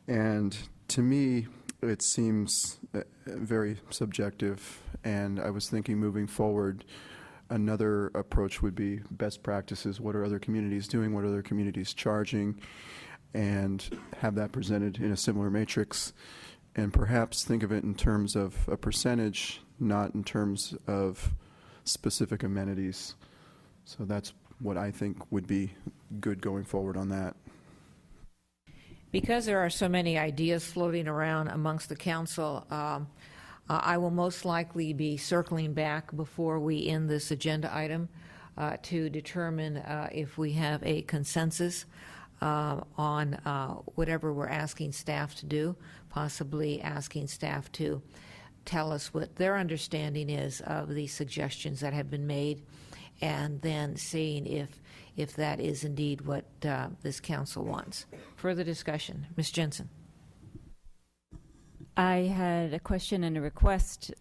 And to me, it seems very subjective, and I was thinking moving forward, another approach would be best practices. What are other communities doing? What are other communities charging? And have that presented in a similar matrix, and perhaps think of it in terms of a percentage, not in terms of specific amenities. So that's what I think would be good going forward on that. Because there are so many ideas floating around amongst the council, I will most likely be circling back before we end this agenda item to determine if we have a consensus on whatever we're asking staff to do, possibly asking staff to tell us what their understanding is of the suggestions that have been made, and then seeing if that is indeed what this council wants. Further discussion. Ms. Jensen. I had a question and a request.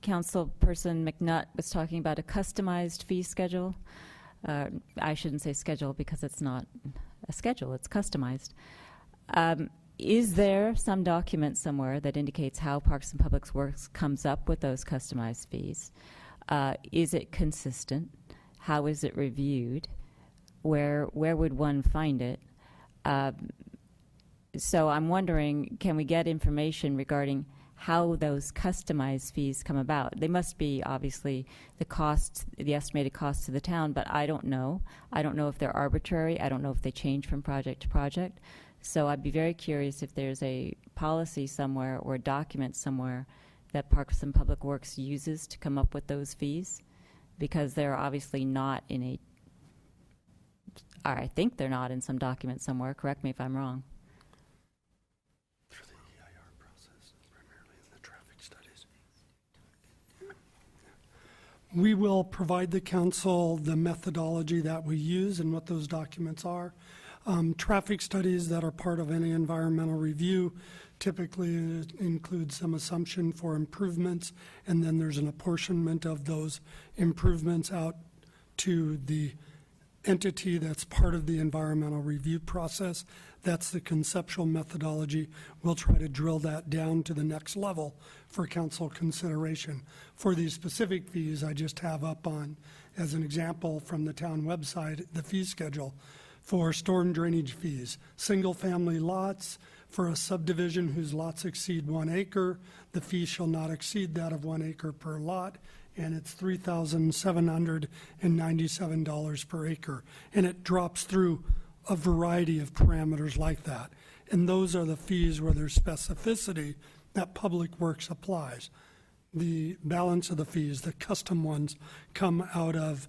Councilperson McNutt was talking about a customized fee schedule. I shouldn't say schedule because it's not a schedule, it's customized. Is there some document somewhere that indicates how Parks and Public Works comes up with those customized fees? Is it consistent? How is it reviewed? Where would one find it? So I'm wondering, can we get information regarding how those customized fees come about? They must be obviously the estimated cost to the town, but I don't know. I don't know if they're arbitrary. I don't know if they change from project to project. So I'd be very curious if there's a policy somewhere or a document somewhere that Parks and Public Works uses to come up with those fees, because they're obviously not in a, or I think they're not in some document somewhere. Correct me if I'm wrong. Through the EIR process, primarily in the traffic studies. We will provide the council the methodology that we use and what those documents are. Traffic studies that are part of any environmental review typically include some assumption for improvements, and then there's an apportionment of those improvements out to the entity that's part of the environmental review process. That's the conceptual methodology. We'll try to drill that down to the next level for council consideration. For these specific fees, I just have up on, as an example from the town website, the fee schedule for storm drainage fees. Single-family lots for a subdivision whose lots exceed 1 acre, the fee shall not exceed that of 1 acre per lot, and it's $3,797 per acre. And it drops through a variety of parameters like that. And those are the fees where there's specificity that Public Works applies. The balance of the fees, the custom ones, come out of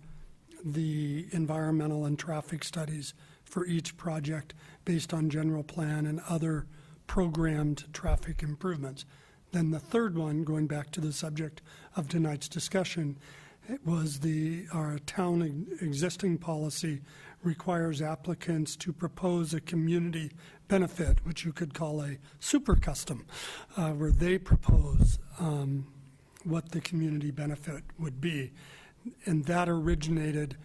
the environmental and traffic studies for each project based on general plan and other programmed traffic improvements. Then the third one, going back to the subject of tonight's discussion, it was our town existing policy requires applicants to propose a community benefit, which you could call a super custom, where they propose what the community benefit would be. And that originated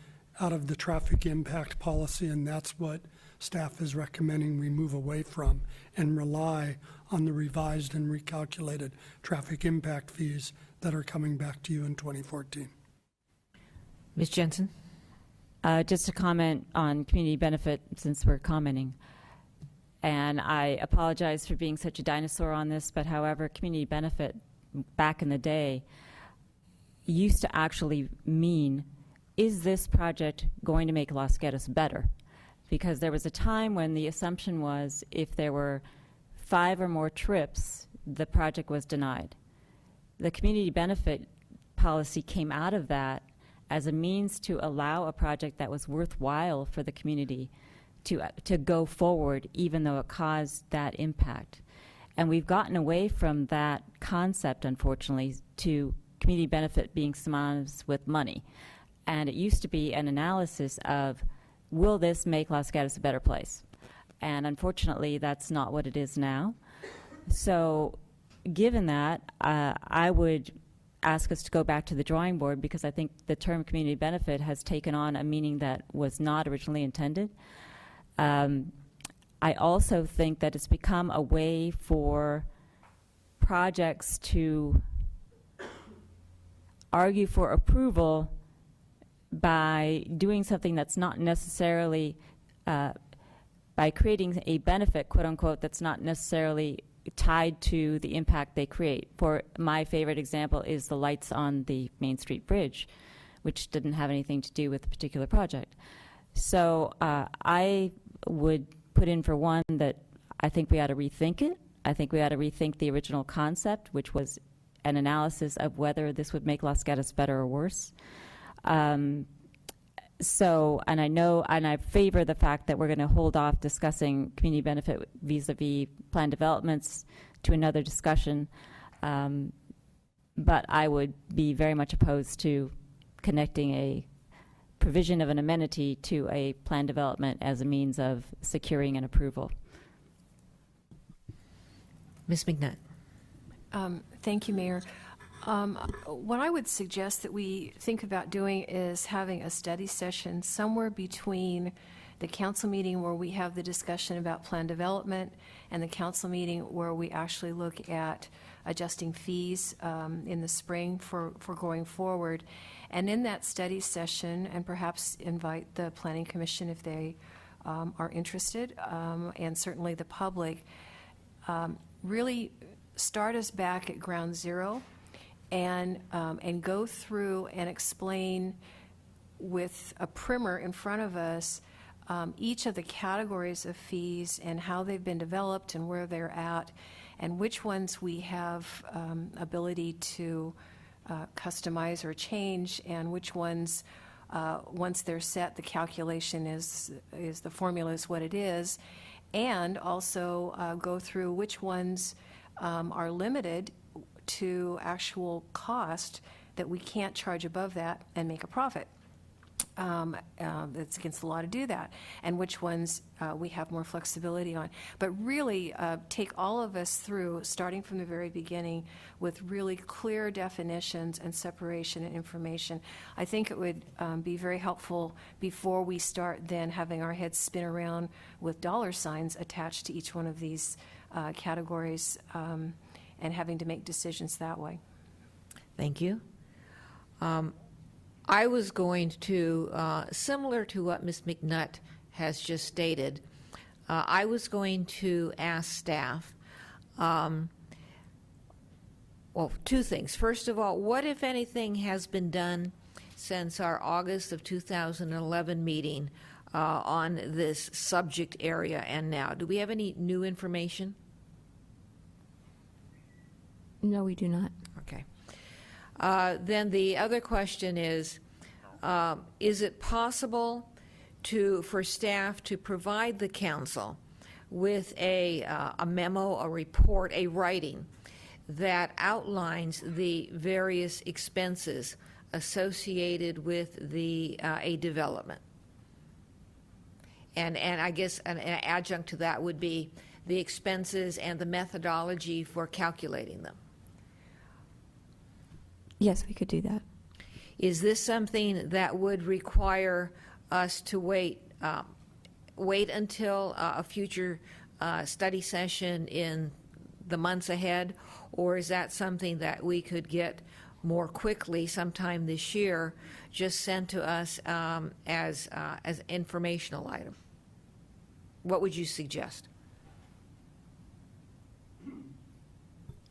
out of the traffic impact policy, and that's what staff is recommending we move away from and rely on the revised and recalculated traffic impact fees that are coming back to you in 2014. Ms. Jensen? Just a comment on community benefit, since we're commenting. And I apologize for being such a dinosaur on this, but however, community benefit back in the day used to actually mean, is this project going to make Los Gatos better? Because there was a time when the assumption was if there were 5 or more trips, the project was denied. The community benefit policy came out of that as a means to allow a project that was worthwhile for the community to go forward, even though it caused that impact. And we've gotten away from that concept, unfortunately, to community benefit being synonymous with money. And it used to be an analysis of, will this make Los Gatos a better place? And unfortunately, that's not what it is now. So given that, I would ask us to go back to the drawing board, because I think the term community benefit has taken on a meaning that was not originally intended. I also think that it's become a way for projects to argue for approval by doing something that's not necessarily, by creating a benefit, quote unquote, that's not necessarily tied to the impact they create. For my favorite example is the lights on the Main Street Bridge, which didn't have anything to do with the particular project. So I would put in for one that I think we ought to rethink it. I think we ought to rethink the original concept, which was an analysis of whether this would make Los Gatos better or worse. So, and I know, and I favor the fact that we're going to hold off discussing community benefit vis-a-vis plan developments to another discussion. But I would be very much opposed to connecting a provision of an amenity to a plan development as a means of securing an approval. Ms. McNutt. Thank you, Mayor. What I would suggest that we think about doing is having a study session somewhere between the council meeting where we have the discussion about plan development and the council meeting where we actually look at adjusting fees in the spring for going forward. And in that study session, and perhaps invite the Planning Commission if they are interested, and certainly the public, really start us back at ground zero and go through and explain with a primer in front of us each of the categories of fees and how they've been developed and where they're at, and which ones we have ability to customize or change, and which ones, once they're set, the calculation is the formula is what it is, and also go through which ones are limited to actual cost that we can't charge above that and make a profit. It's against the law to do that, and which ones we have more flexibility on. But really take all of us through, starting from the very beginning, with really clear definitions and separation and information. I think it would be very helpful before we start then having our heads spin around with dollar signs attached to each one of these categories and having to make decisions that way. Thank you. I was going to, similar to what Ms. McNutt has just stated, I was going to ask staff, well, two things. First of all, what, if anything, has been done since our August of 2011 meeting on this subject area and now? Do we have any new information? No, we do not. Okay. Then the other question is it possible for staff to provide the council with a memo, a report, a writing that outlines the various expenses associated with a development? And I guess an adjunct to that would be the expenses and the methodology for calculating them. Yes, we could do that. Is this something that would require us to wait until a future study session in the months ahead, or is that something that we could get more quickly sometime this year, just sent to us as an informational item? What would you suggest?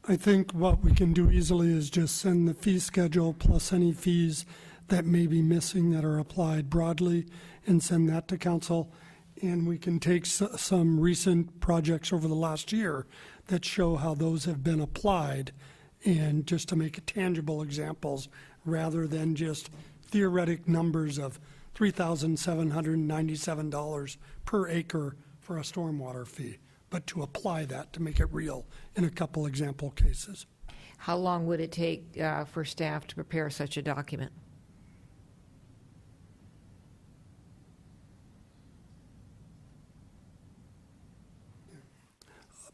I think what we can do easily is just send the fee schedule plus any fees that may be missing that are applied broadly and send that to council. And we can take some recent projects over the last year that show how those have been applied, and just to make it tangible examples rather than just theoretic numbers of $3,797 per acre for a stormwater fee, but to apply that to make it real in a couple example cases. How long would it take for staff to prepare such a document?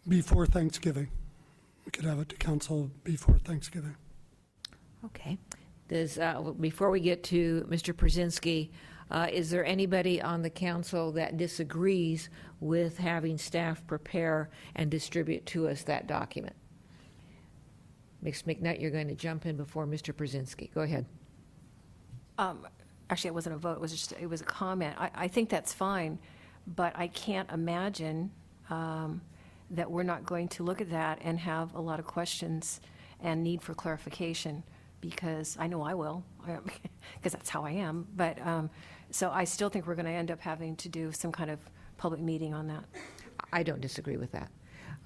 Before Thanksgiving. We could have it to council before Thanksgiving. Okay. Before we get to Mr. Przinski, is there anybody on the council that disagrees with having staff prepare and distribute to us that document? Ms. McNutt, you're going to jump in before Mr. Przinski. Go ahead. Actually, it wasn't a vote. It was a comment. I think that's fine, but I can't imagine that we're not going to look at that and have a lot of questions and need for clarification, because I know I will, because that's how I am. But so I still think we're going to end up having to do some kind of public meeting on that. I don't disagree with that.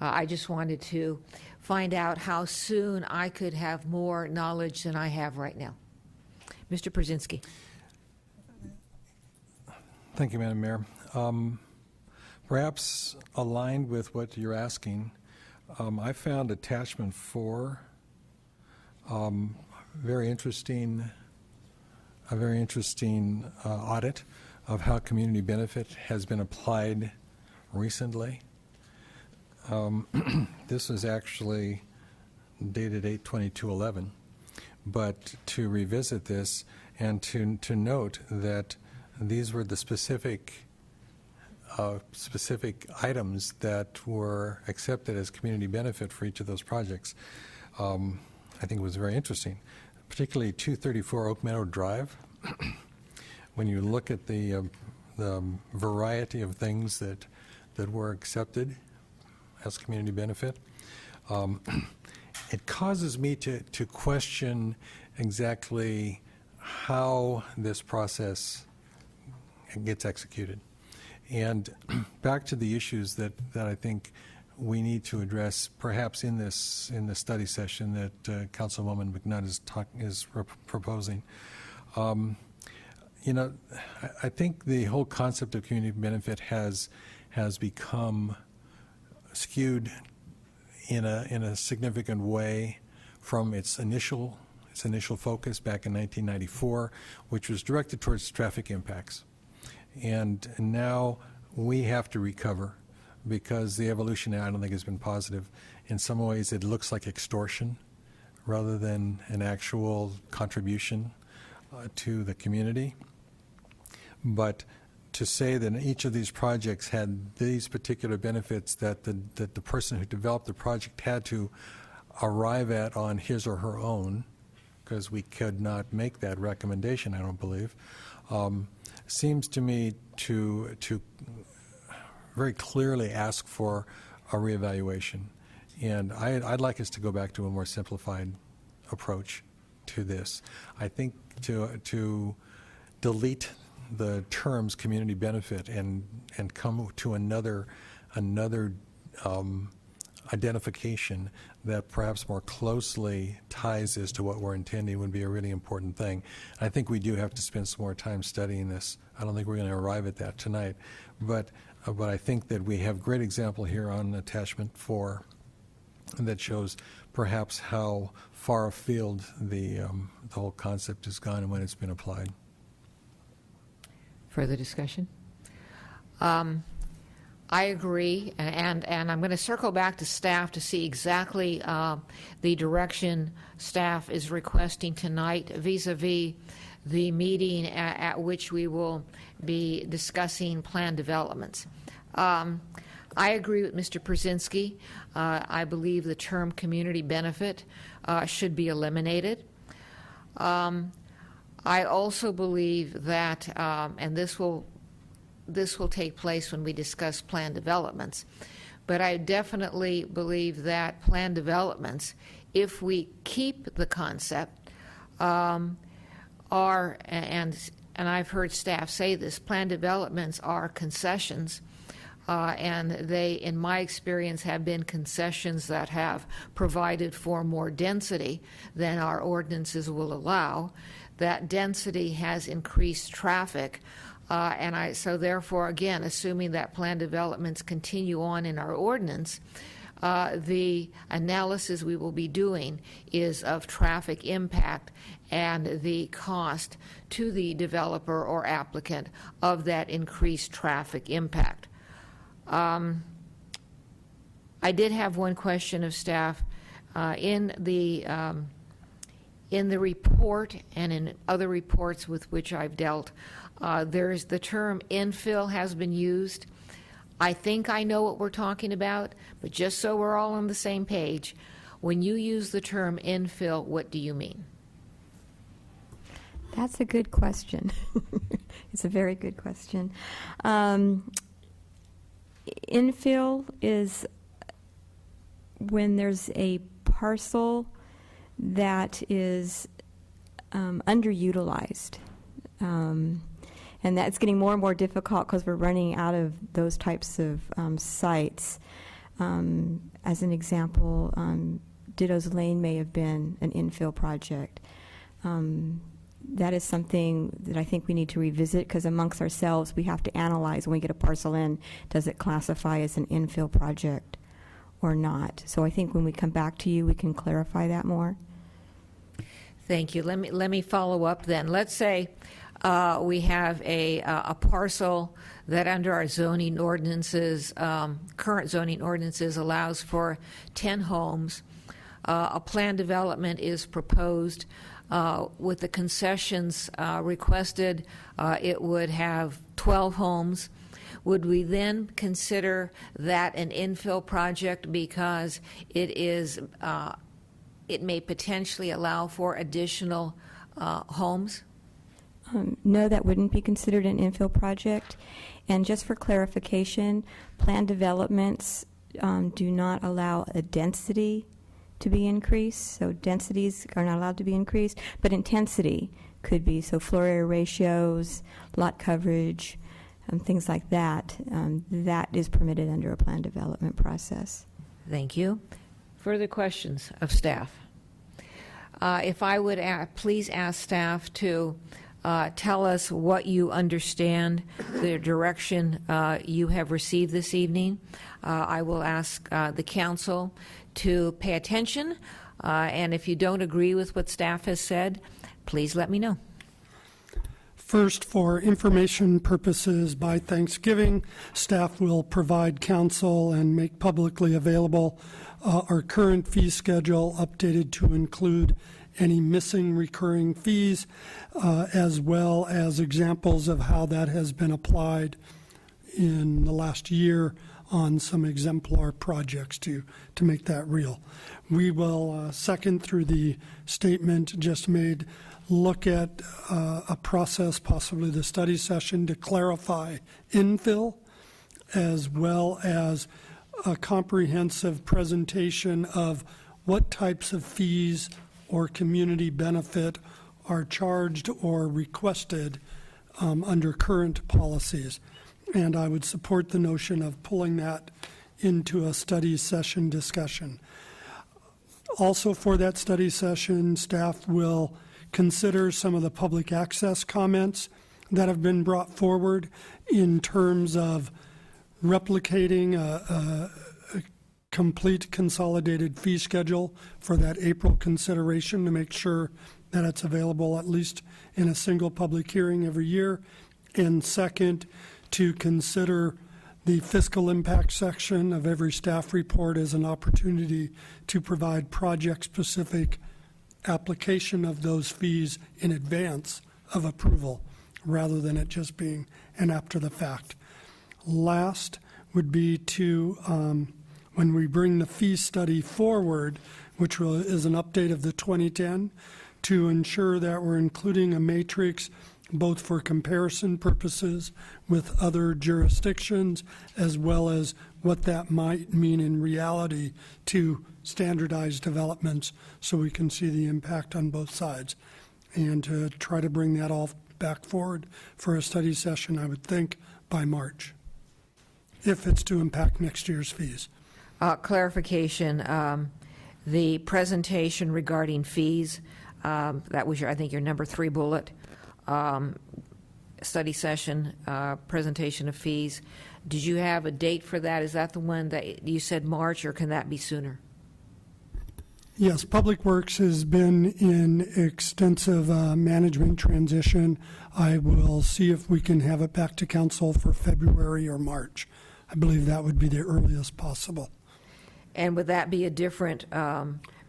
I just wanted to find out how soon I could have more knowledge than I have right now. Mr. Przinski. Thank you, Madam Mayor. Perhaps aligned with what you're asking, I found attachment 4 a very interesting audit of how community benefit has been applied recently. This was actually dated 8/22/11, but to revisit this and to note that these were the specific items that were accepted as community benefit for each of those projects, I think it was very interesting, particularly 234 Oak Meadow Drive. When you look at the variety of things that were accepted as community benefit, it causes me to question exactly how this process gets executed. And back to the issues that I think we need to address, perhaps in the study session that Councilwoman McNutt is proposing. You know, I think the whole concept of community benefit has become skewed in a significant way from its initial focus back in 1994, which was directed towards traffic impacts. And now we have to recover, because the evolution, I don't think, has been positive. In some ways, it looks like extortion rather than an actual contribution to the community. But to say that each of these projects had these particular benefits that the person who developed the project had to arrive at on his or her own, because we could not make that recommendation, I don't believe, seems to me to very clearly ask for a reevaluation. And I'd like us to go back to a more simplified approach to this. I think to delete the terms community benefit and come to another identification that perhaps more closely ties as to what we're intending would be a really important thing. I think we do have to spend some more time studying this. I don't think we're going to arrive at that tonight, but I think that we have great example here on attachment 4 that shows perhaps how far afield the whole concept has gone and when it's been applied. Further discussion? I agree, and I'm going to circle back to staff to see exactly the direction staff is requesting tonight vis-a-vis the meeting at which we will be discussing plan developments. I agree with Mr. Przinski. I believe the term community benefit should be eliminated. I also believe that, and this will take place when we discuss plan developments, but I definitely believe that plan developments, if we keep the concept, are, and and I've heard staff say this, plan developments are concessions. And they, in my experience, have been concessions that have provided for more density than our ordinances will allow. That density has increased traffic. So therefore, again, assuming that plan developments continue on in our ordinance, the analysis we will be doing is of traffic impact and the cost to the developer or applicant of that increased traffic impact. I did have one question of staff. In the report and in other reports with which I've dealt, there's the term infill has been used. I think I know what we're talking about, but just so we're all on the same page, when you use the term infill, what do you mean? That's a good question. It's a very good question. Infill is when there's a parcel that is underutilized. And that's getting more and more difficult because we're running out of those types of sites. As an example, Ditto's Lane may have been an infill project. That is something that I think we need to revisit because amongst ourselves we have to analyze when we get a parcel in, does it classify as an infill project or not? So I think when we come back to you, we can clarify that more. Thank you. Let me follow up then. Let's say we have a parcel that under our zoning ordinances, current zoning ordinances, allows for 10 homes. A plan development is proposed. With the concessions requested, it would have 12 homes. Would we then consider that an infill project because it may potentially allow for additional homes? No, that wouldn't be considered an infill project. And just for clarification, plan developments do not allow a density to be increased. So densities are not allowed to be increased, but intensity could be. So floor area ratios, lot coverage, things like that. That is permitted under a plan development process. Thank you. Further questions of staff? If I would please ask staff to tell us what you understand, the direction you have received this evening. I will ask the council to pay attention, and if you don't agree with what staff has said, please let me know. First, for information purposes, by Thanksgiving, staff will provide council and make publicly available our current fee schedule updated to include any missing recurring fees, as well as examples of how that has been applied in the last year on some exemplar projects to make that real. We will, second through the statement just made, look at a process, possibly the study session, to clarify infill, as well as a comprehensive presentation of what types of fees or community benefit are charged or requested under current policies. And I would support the notion of pulling that into a study session discussion. Also for that study session, staff will consider some of the public access comments that have been brought forward in terms of replicating a complete consolidated fee schedule for that April consideration to make sure that it's available at least in a single public hearing every year. And second, to consider the fiscal impact section of every staff report as an opportunity to provide project-specific application of those fees in advance of approval, rather than it just being an after the fact. Last would be to, when we bring the fee study forward, which is an update of the 2010, to ensure that we're including a matrix both for comparison purposes with other jurisdictions, as well as what that might mean in reality to standardized developments, so we can see the impact on both sides, and to try to bring that all back forward for a study session, I would think, by March, if it's to impact next year's fees. Clarification, the presentation regarding fees, that was, I think, your number 3 bullet, study session, presentation of fees. Did you have a date for that? Is that the one that you said March, or can that be sooner? Yes, Public Works has been in extensive management transition. I will see if we can have it back to council for February or March. I believe that would be the earliest possible. And would that be a different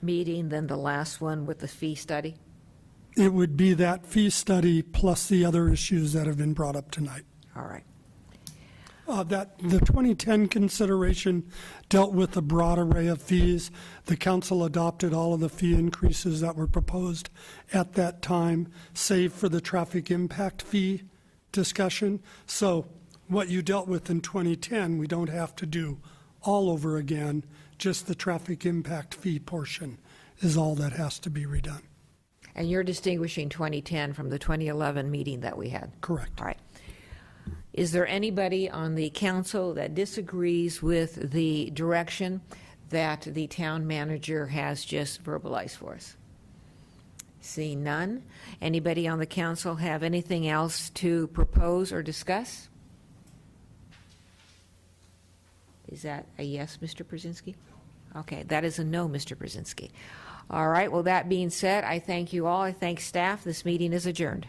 meeting than the last one with the fee study? It would be that fee study plus the other issues that have been brought up tonight. All right. That the 2010 consideration dealt with a broad array of fees. The council adopted all of the fee increases that were proposed at that time, save for the traffic impact fee discussion. So what you dealt with in 2010, we don't have to do all over again. Just the traffic impact fee portion is all that has to be redone. And you're distinguishing 2010 from the 2011 meeting that we had? Correct. All right. Is there anybody on the council that disagrees with the direction that the town manager has just verbalized for us? Seeing none. Anybody on the council have anything else to propose or discuss? Is that a yes, Mr. Brzezinski? Okay, that is a no, Mr. Brzezinski. All right, well, that being said, I thank you all. I thank staff. This meeting is adjourned.